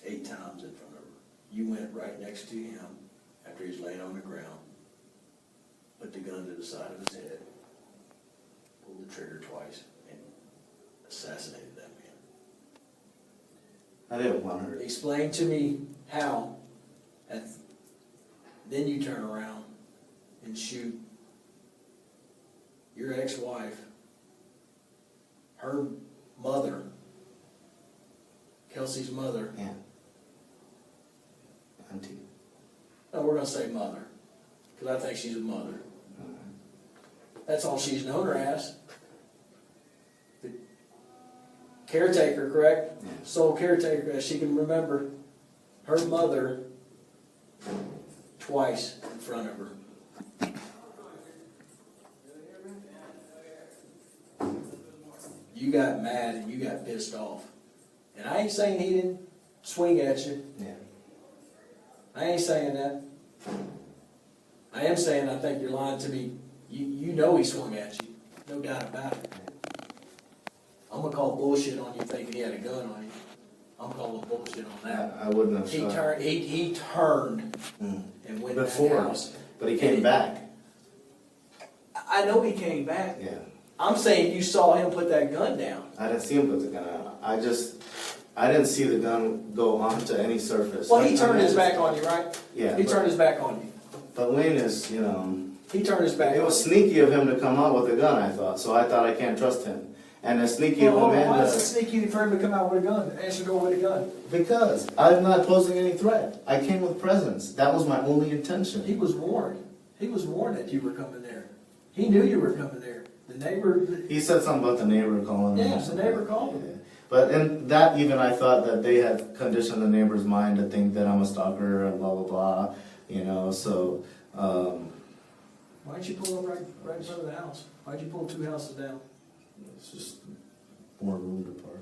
8 times in front of her. You went right next to him after he's laying on the ground, put the gun to the side of his head, pulled the trigger twice, and assassinated that man. I didn't want her. Explain to me how, then you turn around and shoot your ex-wife, her mother, Kelsey's mother. Yeah. Auntie. No, we're going to say mother, because I think she's a mother. That's all she's known her as. The caretaker, correct? Yeah. Sole caretaker, as she can remember. Her mother twice in front of her. You got mad and you got pissed off. And I ain't saying he didn't swing at you. Yeah. I ain't saying that. I am saying I think you're lying to me. You know he swung at you. No doubt about it. I'm gonna call bullshit on you thinking he had a gun on you. I'm calling bullshit on that. I wouldn't have He shot. turned, he turned and went Before, in the house. but he came back. I know he came back. Yeah. I'm saying you saw him put that gun down. I didn't see him put the gun out. I didn't see the gun go onto any surface. Well, he turned his back on you, right? Yeah. He turned his back on you. But Wayne is, He turned his back on it you. was sneaky of him to come out with a gun, I thought. So I thought I can't trust him. And as sneaky Well, of hold on, why Amanda. is it sneaky for him to come out with a gun? Answer the door with a gun. Because I'm not posing any threat. I came with presence. That was my only intention. He was warned. He was warned that you were coming there. He knew you were coming there. The neighbor. He said something about the neighbor calling him. Yeah, the neighbor called him. Yeah. But in that, even I thought that they had conditioned the neighbor's mind to think that I'm a stalker and blah blah blah. So. Why'd you pull up right in front of the house? Why'd you pull 2 houses down? It's just more room to park.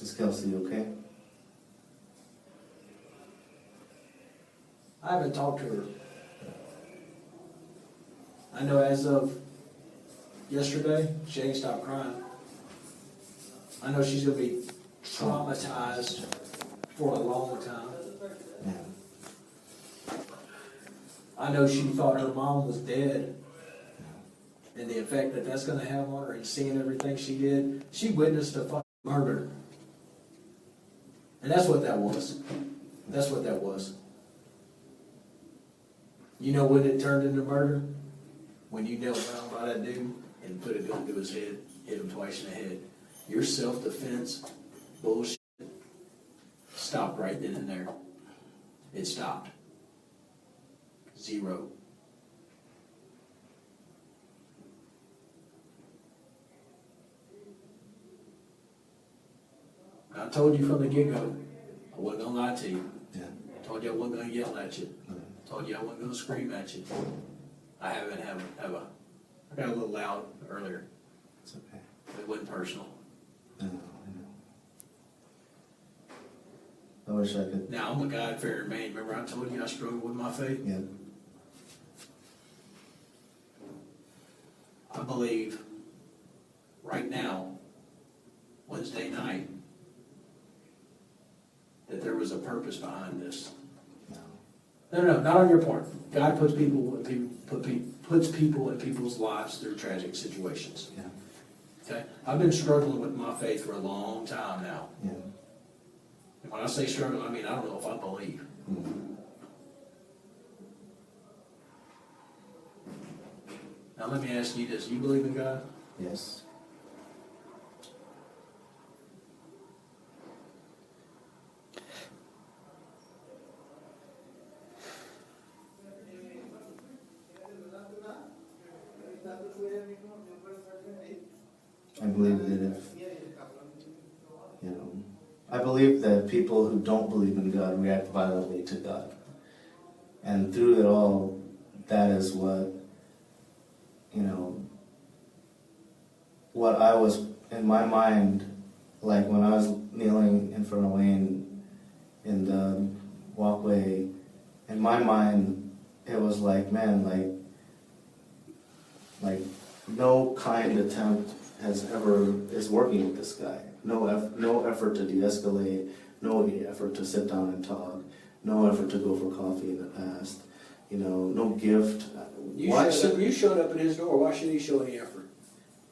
Is Kelsey okay? I haven't talked to her. I know as of yesterday, she ain't stopped crying. I know she's going to be traumatized for a long time. Yeah. I know she thought her mom was dead. And the effect that that's going to have on her and seeing everything she did. She witnessed a fucking murder. And that's what that was. That's what that was. You know when it turned into murder? When you knelt down by that dude and put a gun to his head, hit him twice in the head. Your self-defense bullshit stopped right then and there. It stopped. 0. I told you from the get-go, I wasn't gonna lie to you. Yeah. I told you I wasn't gonna yell at you. I told you I wasn't gonna scream at you. I haven't have a. I got a little loud earlier. It's okay. It wasn't personal. I know. I wish I could. Now I'm a God-fearing man. Remember I told you I struggled with my faith? Yeah. I believe right now, Wednesday night, that there was a purpose behind this. No. No, not on your part. God puts people in people's lives through tragic situations. Yeah. Okay? I've been struggling with my faith for a long time now. Yeah. And when I say struggle, I mean I don't know if I believe. Mm-hmm. Now let me ask you this. You believe in God? Yes. I believe that I believe that people who don't believe in God react violently to God. And through it all, that is what I was in my mind, like when I was kneeling in front of Wayne in the walkway, in my mind, it was like, man, like no kind attempt is working with this guy. No effort to de-escalate, no effort to sit down and talk, no effort to go for coffee in the past, no gift. You showed up at his door. Why should he show any effort?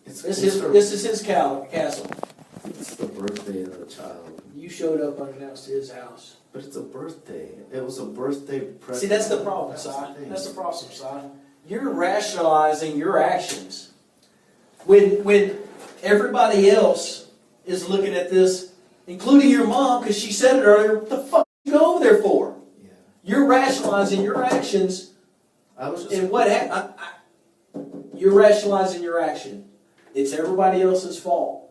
This This is his castle. It's the birthday of the child. You showed up unannounced to his house. But it's a birthday. It was a birthday present. See, that's the problem, Si. That's the problem, Si. You're rationalizing your actions. When everybody else is looking at this, including your mom, because she said it earlier, what the fuck did you go over there for? Yeah. You're rationalizing your actions. I was just. And what happened? You're rationalizing your action. It's everybody else's fault.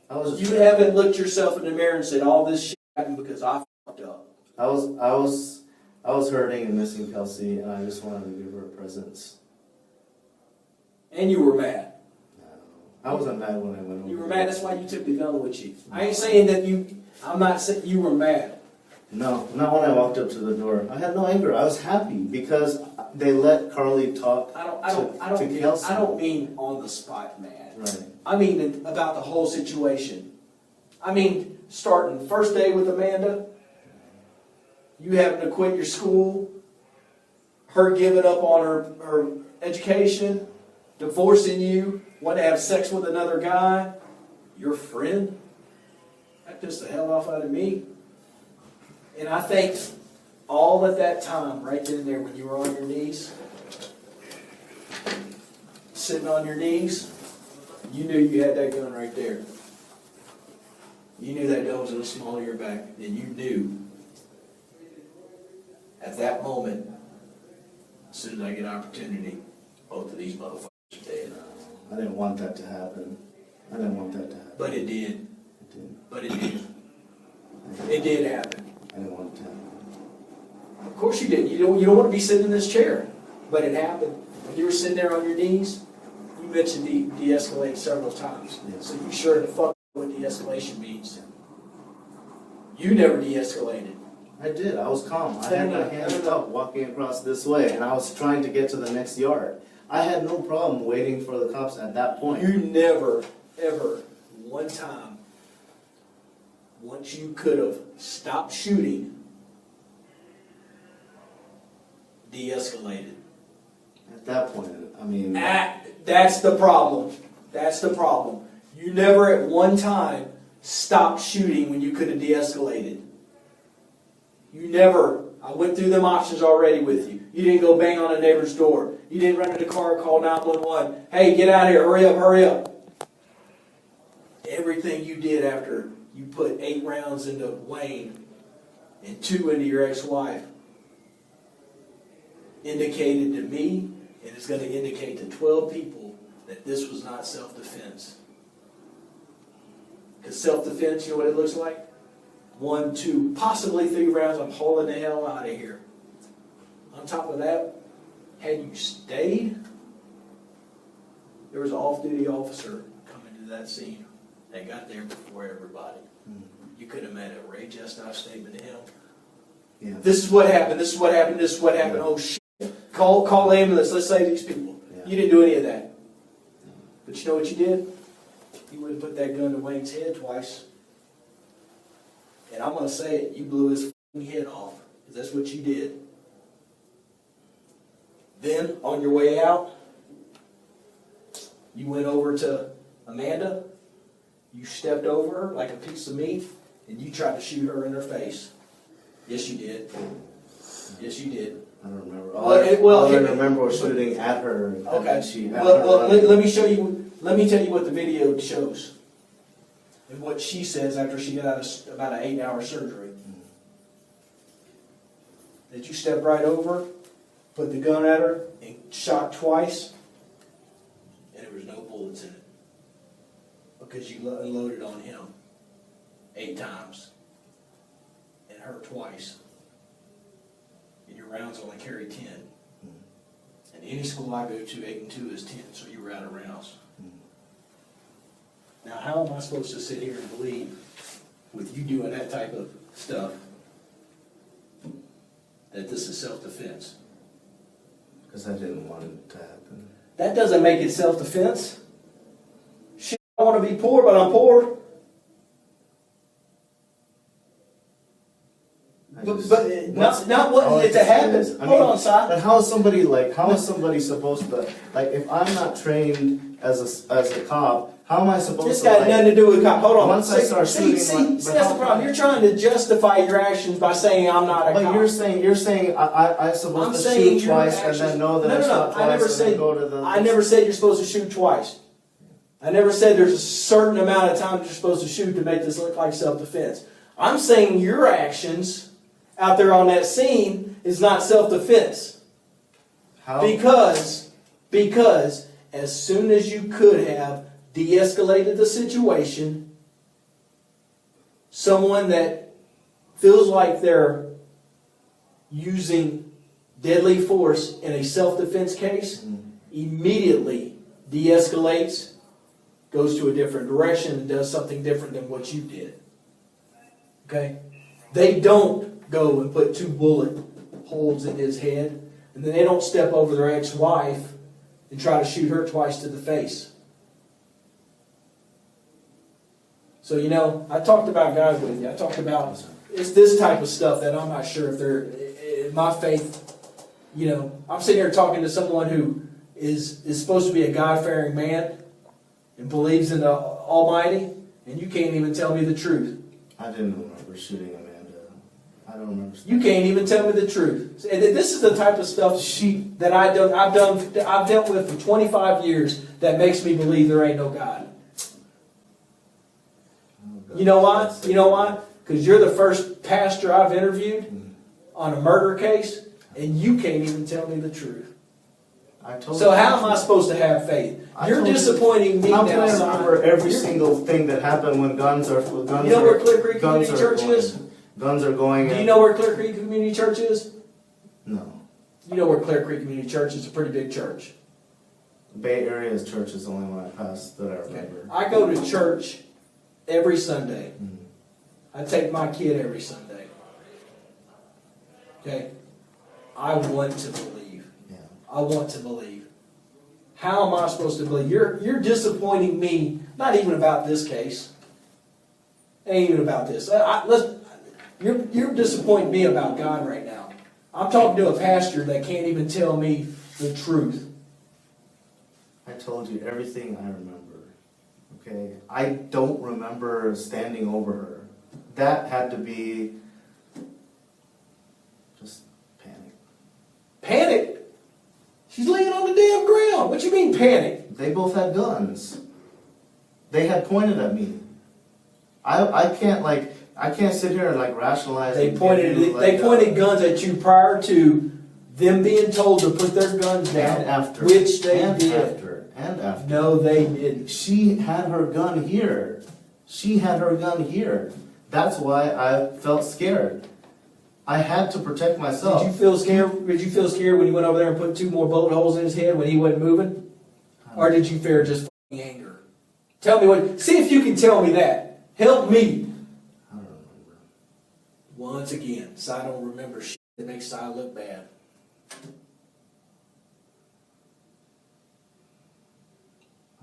You haven't looked yourself in the mirror and said, all this shit happened because I fucked up. I was hurting and missing Kelsey, and I just wanted to give her a present. And you were mad. I wasn't mad when I went over. You were mad, that's why you took the gun with you. I ain't saying that I'm not saying you were mad. No, not when I walked up to the door. I had no anger. I was happy because they let Carly talk to Kelsey. I don't mean on the spot, man. Right. I mean about the whole situation. I mean, starting first day with Amanda, you having to quit your school, her giving up on her education, divorcing you, wanting to have sex with another guy, your friend. That pissed the hell off out of me. And I think all at that time, right then and there, when you were on your knees, sitting on your knees, you knew you had that gun right there. You knew that gun was in the small of your back. And you knew at that moment, as soon as I get opportunity, both of these motherfuckers are dead. I didn't want that to happen. But it did. It did. But it did. It did happen. I didn't want it to happen. Of course you did. You don't want to be sitting in this chair. But it happened. When you were sitting there on your knees, you mentioned de-escalate several times. Yes. So you sure the fuck know what de-escalation means. You never de-escalated. I did. I was calm. I had my hands up walking across this way, and I was trying to get to the next yard. I had no problem waiting for the cops at that point. You never, ever, one time, once you could have stopped shooting, de-escalated. At that point, I mean... That's the problem. That's the problem. You never at one time stopped shooting when you could have de-escalated. You never. I went through them options already with you. You didn't go bang on a neighbor's door. You didn't run to the car and call 911. Hey, get out of here. Hurry up, hurry up. Everything you did after you put 8 rounds into Wayne and 2 into your ex-wife indicated to me, and it's going to indicate to 12 people, that this was not self-defense. Because self-defense, you know what it looks like? 1, 2, possibly 3 rounds, I'm hauling the hell out of here. On top of that, had you stayed, there was an off-duty officer coming to that scene that got there before everybody. You could have made a Ray Jester statement to him. Yeah. This is what happened, this is what happened, this is what happened, oh shit. Call the ambulance, let's save these people. Yeah. You didn't do any of that. But you know what you did? You wouldn't put that gun to Wayne's head twice. And I'm going to say it, you blew his head off. Because that's what you did. Then, on your way out, you went over to Amanda. You stepped over her like a piece of meat. And you tried to shoot her in her face. Yes, you did. Yes, you did. I don't remember. All I remember was shooting at her. Okay. Let me show you. Let me tell you what the video shows, and what she says after she got out of about an 8-hour surgery. That you stepped right over, put the gun at her, and shot twice, and there was no bullets in it because you unloaded on him 8 times and her twice. And your rounds only carry 10. And any school I go to, 8 and 2 is 10, so you were out of rounds. Now, how am I supposed to sit here and believe, with you doing that type of stuff, that this is self-defense? Because I didn't want it to happen. That doesn't make it self-defense. Shit, I want to be poor, but I'm poor. But not what it's a habit. Hold on, Si. But how is somebody supposed to, like, if I'm not trained as a cop, how am I supposed This to? got nothing to do with cop. Hold on. Once I start shooting, see, that's the problem. You're trying to justify your actions by saying I'm not a cop. But you're saying I'm supposed to shoot twice and then know that I shot twice and then go to the. I never said you're supposed to shoot twice. I never said there's a certain amount of time you're supposed to shoot to make this look like self-defense. I'm saying your actions out there on that scene is not self-defense. How? Because as soon as you could have de-escalated the situation, someone that feels like they're using deadly force in a self-defense case immediately de-escalates, goes to a different direction and does something different than what you did. Okay? They don't go and put 2 bullet holes in his head, and then they don't step over their ex-wife and try to shoot her twice to the face. So, I talked about God with you. I talked about it's this type of stuff that I'm not sure if they're, in my faith, I'm sitting here talking to someone who is supposed to be a God-fearing man and believes in the Almighty, and you can't even tell me the truth. I didn't remember shooting Amanda. I don't remember. You can't even tell me the truth. And this is the type of stuff that I've dealt with for 25 years that makes me believe there ain't no God. You know why? You know why? Because you're the first pastor I've interviewed on a murder case, and you can't even tell me the truth. So how am I supposed to have faith? You're disappointing me now. How can I remember every single thing that happened when guns are You know where Clear Creek Community Church is? Guns are going. Do you know where Clear Creek Community Church is? No. You know where Clear Creek Community Church is? It's a pretty big church. Bay Area's church is the only one I passed that I remember. I go to church every Sunday. I take my kid every Sunday. Okay? I want to believe. Yeah. I want to believe. How am I supposed to believe? You're disappointing me, not even about this case. Ain't even about this. You're disappointing me about God right now. I'm talking to a pastor that can't even tell me the truth. I told you everything I remember. Okay? I don't remember standing over her. That had to be just panic. Panic? She's laying on the damn ground. What you mean panic? They both had guns. They had pointed at me. I can't sit here and rationalize. They pointed guns at you prior to them being told to put their guns down, and after, which they and did. After. No, they didn't. She had her gun here. She had her gun here. That's why I felt scared. I had to protect myself. Did you feel scared? Did you feel scared when you went over there and put 2 more bullet holes in his head when he wasn't moving, or did you fear just anger? Tell me what. See if you can tell me that. Help me. I don't remember. Once again, Si don't remember shit that makes Si look bad. I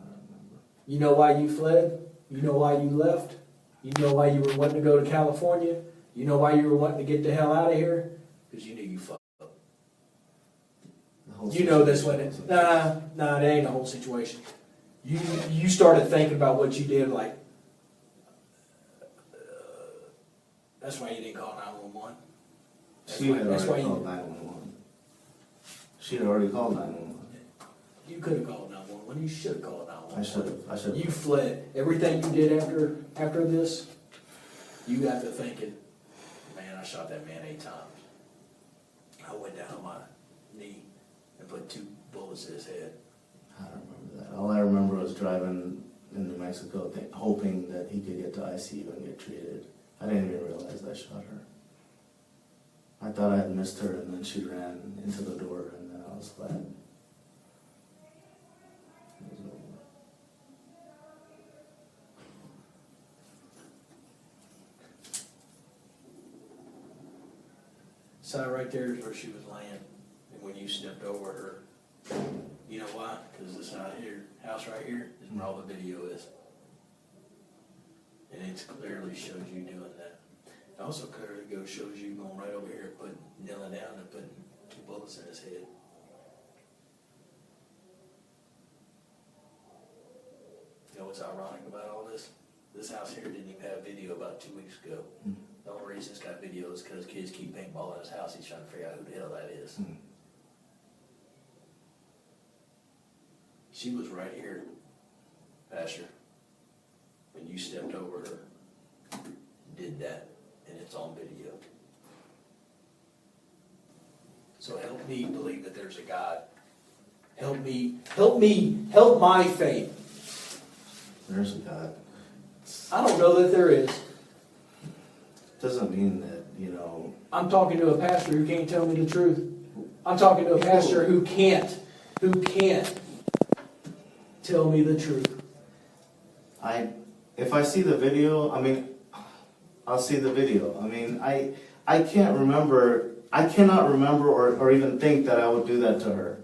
don't remember. You know why you fled? You know why you left? You know why you were wanting to go to California? You know why you were wanting to get the hell out of here? Because you knew you fucked up. You know this wasn't it. Nah, that ain't the whole situation. You started thinking about what you did, that's why you didn't call 911. She had already called 911. She had already called 911. You could have called 911. You should have called 911. I should have. You fled. Everything you did after this, you got to thinking, man, I shot that man 8 times. I went down on my knee and put 2 bullets in his head. I don't remember that. All I remember was driving in New Mexico hoping that he could get to ICU and get treated. I didn't even realize I shot her. I thought I had missed her, and then she ran into the door, and then I was glad. It was over. So right there is where she was laying, and when you stepped over her, you know why? Because this house right here is where all the video is. And it clearly shows you doing that. It also clearly shows you going right over here, kneeling down and putting 2 bullets in his head. You know what's ironic about all this? This house here didn't even have video about 2 weeks ago. The only reason it's got video is because kids keep paintballing his house. He's trying to figure out who the hell that is. She was right here, Pastor, when you stepped over her, did that, and it's on video. So help me believe that there's a God. Help my faith. There's a God. I don't know that there is. Doesn't mean that, I'm talking to a pastor who can't tell me the truth. I'm talking to a pastor who can't tell me the truth. if I see the video, I mean, I'll see the video. I mean, I can't remember, I cannot remember or even think that I would do that to her.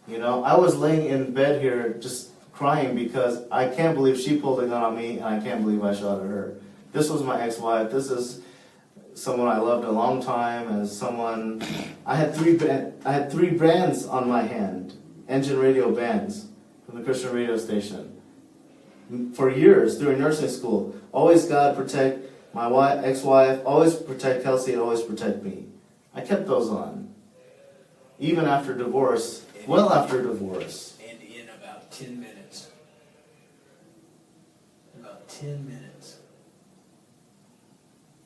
You know, I was laying in bed here just crying because I can't believe she pulled a gun on me and I can't believe I shot at her. This was my ex-wife. This is someone I loved a long time, and someone I had three bands on my hand, engine radio bands from the Christian radio station. For years during nursing school, always God protect my ex-wife, always protect Kelsey, and always protect me. I kept those on, even after divorce, well after divorce. And in about 10 minutes, about 10 minutes,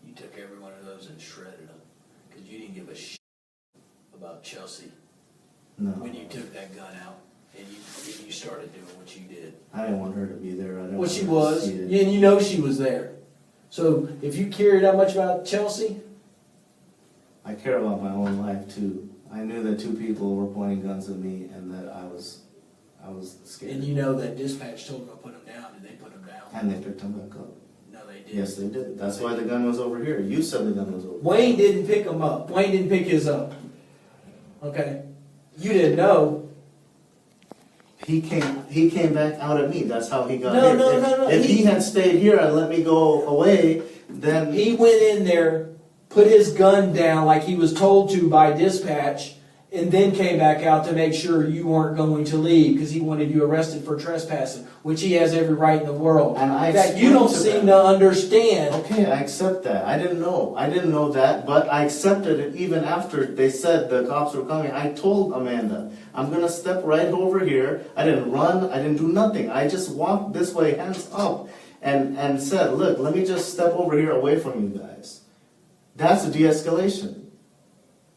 you took every one of those and shredded them because you didn't give a shit about Chelsea No. when you took that gun out and you started doing what you did. I didn't want her to be there. I didn't Well, want she her to was, see it. and you know she was there. So if you cared that much about Chelsea, I care about my own life too. I knew that two people were pointing guns at me, and that I was scared. and you know that dispatch told them to put them down, and they put them down. And they picked them back up. No, they didn't. Yes, they did. That's why the gun was over here. You said the gun was over. Wayne didn't pick them up. Wayne didn't pick his up. Okay? You didn't know. He came back out at me. That's how he got No, here. no. If he had stayed here and let me go away, then He went in there, put his gun down like he was told to by dispatch, and then came back out to make sure you weren't going to leave because he wanted you arrested for trespassing, which he has every right in the world. And I that you don't explained to seem them. to understand. okay, I accept that. I didn't know that, but I accepted it even after they said the cops were coming. I told Amanda, I'm gonna step right over here. I didn't run, I didn't do nothing. I just walked this way, hands up, and said, look, let me just step over here away from you guys. That's a de-escalation.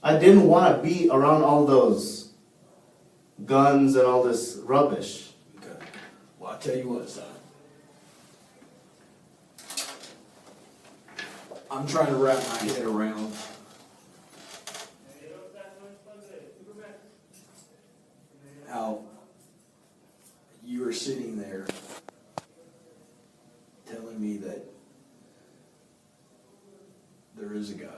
I didn't want to be around all those guns and all this rubbish. Okay. Well, I'll tell you what, son. I'm trying to wrap my head around how you were sitting there telling me that there is a God.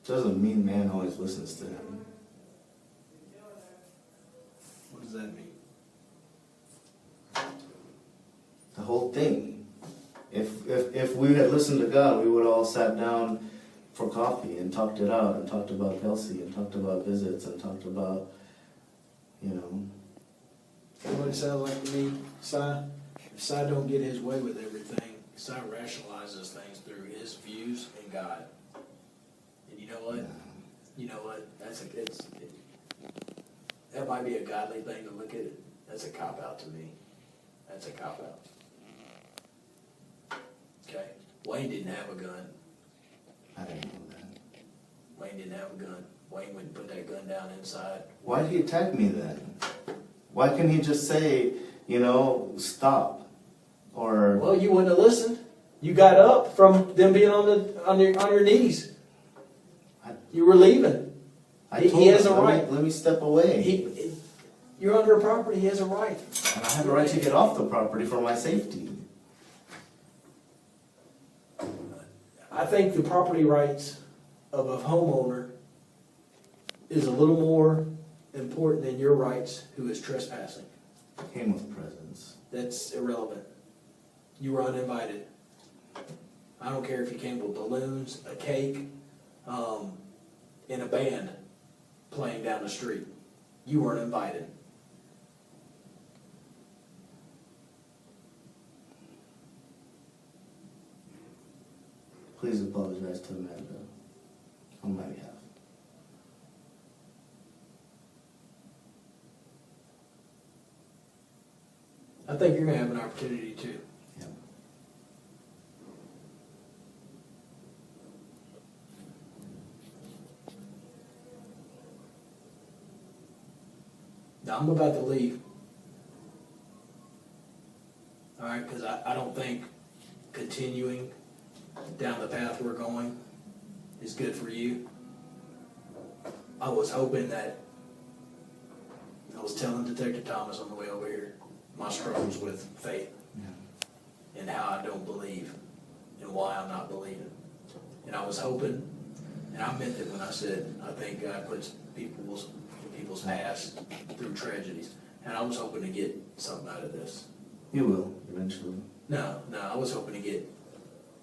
Doesn't mean man always listens to him. What does that mean? The whole thing. If we had listened to God, we would all sat down for coffee and talked it out and talked about Kelsey and talked about visits and talked about, you know. You know what it sounds like to me, Si? If Si don't get his way with everything, Si rationalizes things through his views and God. And you know what? You know what? That might be a godly thing to look at it. That's a cop-out to me. That's a cop-out. Okay? Wayne didn't have a gun. I didn't know that. Wayne didn't have a gun. Wayne wouldn't put that gun down inside. Why did he attack me then? Why couldn't he just say, you know, stop? Or Well, you wouldn't have listened. You got up from them being on your knees. You were leaving. I He told has him, a right. Let me step away. You're under property. He has a right. And I have a right to get off the property for my safety. I think the property rights of a homeowner is a little more important than your rights who is trespassing. Came with presents. That's irrelevant. You were uninvited. I don't care if you came with balloons, a cake, and a band playing down the street. You weren't invited. Please apologize to Amanda on my behalf. I think you're going to have an opportunity too. Yeah. Now, I'm about to leave. All right, because I don't think continuing down the path we're going is good for you. I was hoping that I was telling Detective Thomas on the way over here, my struggles with faith and how I don't believe and why I'm not believing. And I was hoping, and I meant it when I said I think God puts people's past through tragedies, and I was hoping to get something out of this. You will, eventually. No, I was hoping to get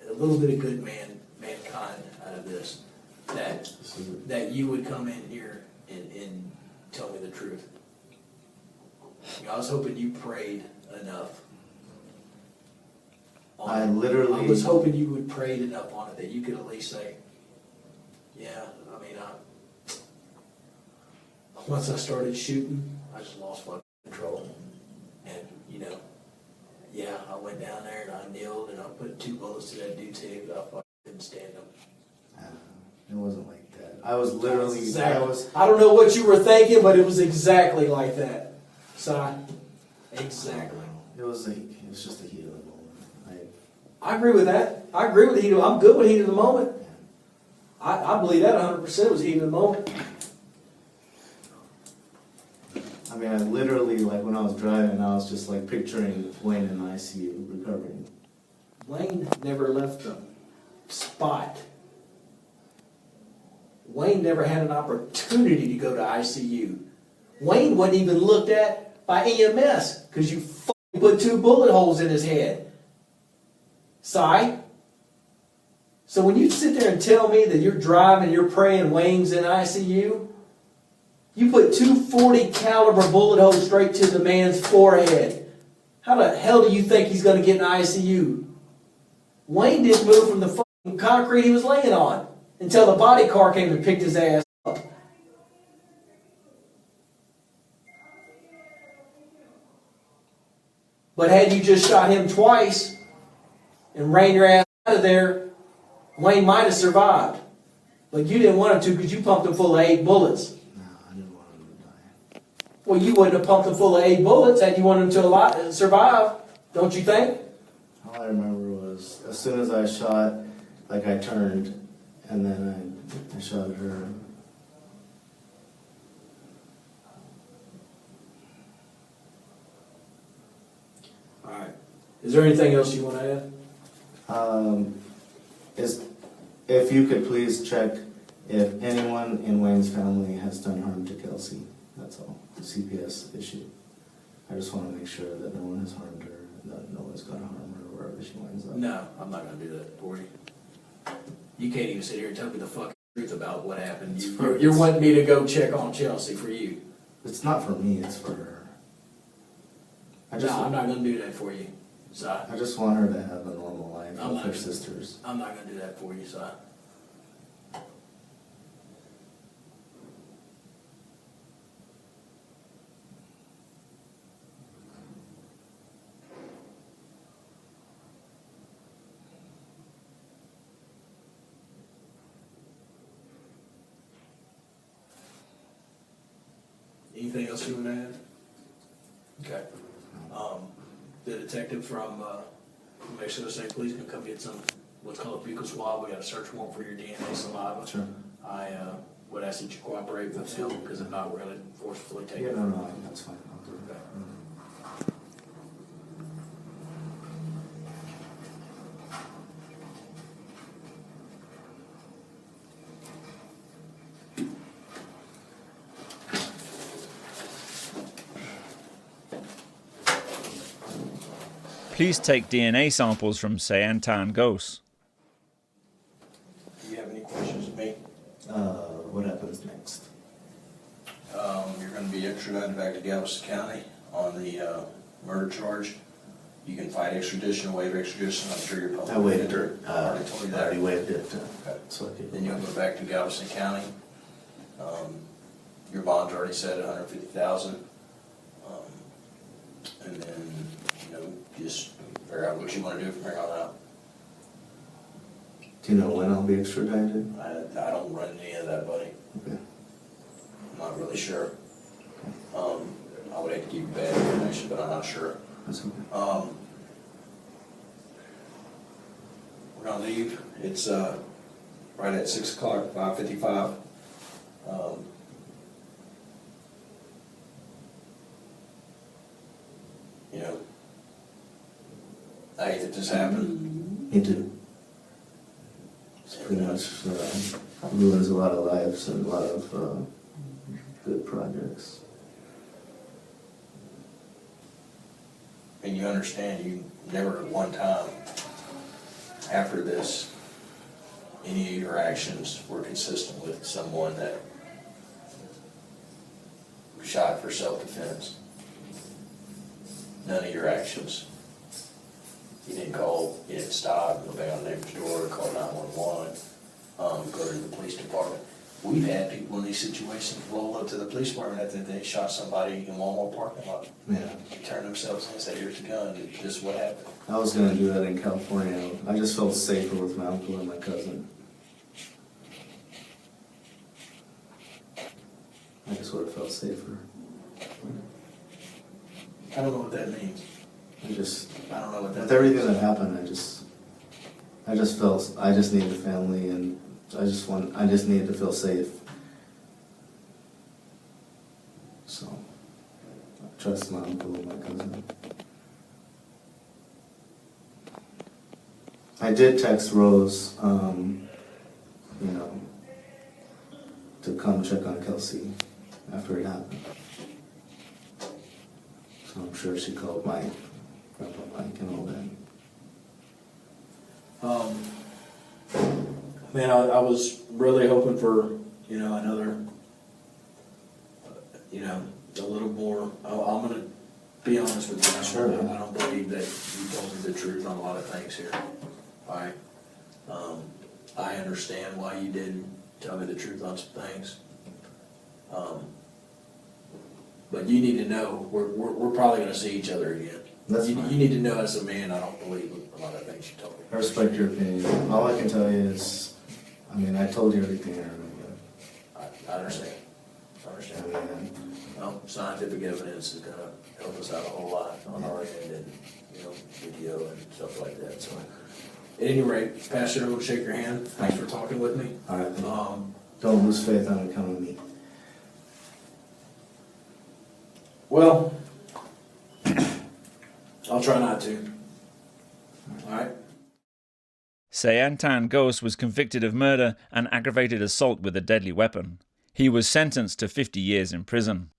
a little bit of good mankind out of this, that you would come in here and tell me the truth. You know, I was hoping you prayed enough. I was hoping you would prayed enough on it that you could at least say, yeah, I mean, once I started shooting, I just lost fucking control. And, you know, yeah, I went down there and I kneeled and I put 2 bullets to that dude's head, but I fucking couldn't stand him. It wasn't like that. I was literally, I don't know what you were thinking, but it was exactly like that. Si, exactly. It was just a heat of the moment. I agree with that. I agree with the heat of, I'm good with heat of the moment. I believe that 100% was heat of the moment. I mean, I literally, like, when I was driving, I was just, like, picturing Wayne in ICU recovering. Wayne never left the spot. Wayne never had an opportunity to go to ICU. Wayne wasn't even looked at by EMS because you fucking put 2 bullet holes in his head. Si? So when you sit there and tell me that you're driving, you're praying Wayne's in ICU, you put 2 .40 caliber bullet holes straight to the man's forehead. How the hell do you think he's going to get in ICU? Wayne didn't move from the fucking concrete he was laying on until the body car came and picked his ass up. But had you just shot him twice and ran your ass out of there, Wayne might have survived. But you didn't want him to because you pumped him full of 8 bullets. No, I didn't want him to die. Well, you wouldn't have pumped him full of 8 bullets had you wanted him to survive, don't you think? All I remember was, as soon as I shot, like, I turned, and then I shot her. Alright. Is there anything else you want to add? If you could please check if anyone in Wayne's family has done harm to Kelsey. That's all. The CPS issue. I just want to make sure that no one has harmed her, and that no one's going to harm her wherever she winds up. No, I'm not going to do that for you. You can't even sit here and tell me the fucking truth about what happened. You're wanting me to go check on Chelsea for you. It's not for me, it's for her. I'm not going to do that for you, Si. I just want her to have a normal life with her sisters. I'm not going to do that for you, Si. Anything else you want to add? Okay. The detective from Mexico State Police can come get some what's called a buccal swab. We got a search warrant for your DNA saliva. Sure. I would ask that you cooperate with him because if not, we're going to forcefully take it. No, that's fine. I'll do Okay. Please take DNA samples from Sayantan ghosts. Do you have any questions of me? What happens next? You're going to be extradited back to Galveston County on the murder charge. You can fight extradition, waive extradition. I'm sure you're probably. I waived her. I already told you that. I already waived it. Okay. So I could. Then you'll go back to Galveston County. Your bond's already set at $150,000. And then, just figure out what you want to do from here on out. Do you know when I'll be extradited? I don't run any of that, buddy. Okay. I'm not really sure. I would hate to give you bad information, but I'm not sure. That's okay. We're gonna leave. It's right at 6 o'clock, 5:55. I hate that this happened. Me too. It's pretty much ruins a lot of lives and a lot of good projects. And you understand, you never at one time after this, any of your actions were consistent with someone that shot for self-defense. None of your actions. You didn't call, you didn't stop, go bang on the neighbor's door, call 911, go to the police department. We've had people in these situations roll up to the police department after they shot somebody in Walmart parking lot. Yeah. Turn themselves in and say, here's the gun, this is what happened. I was gonna do that in California. I just felt safer with my uncle and my cousin. I just would have felt safer. I don't know what that means. I don't know what that with everything that happened, I just felt I just needed a family, and I just needed to feel safe. So I trust my uncle and my cousin. I did text Rose, to come check on Kelsey after it happened. So I'm sure she called Mike, Grandpa Mike, and all that. Man, I was really hoping for, another, a little more. I'm going to be honest with you. Sure. I don't believe that you told me the truth on a lot of things here. All right. I understand why you didn't tell me the truth on some things. But you need to know we're probably going to see each other again. You need to know as a man, I don't believe a lot of things you told me. I respect your opinion. All I can tell you is, I told you everything I remember. I understand. Well, scientific evidence is going to help us out a whole lot on our end, and video and stuff like that. So, at any rate, Pastor, I will shake your hand. Thanks for talking with me. All right. Don't lose faith on becoming me. Well, I'll try not to. All right. Sayantan Ghost was convicted of murder and aggravated assault with a deadly weapon. He was sentenced to 50 years in prison.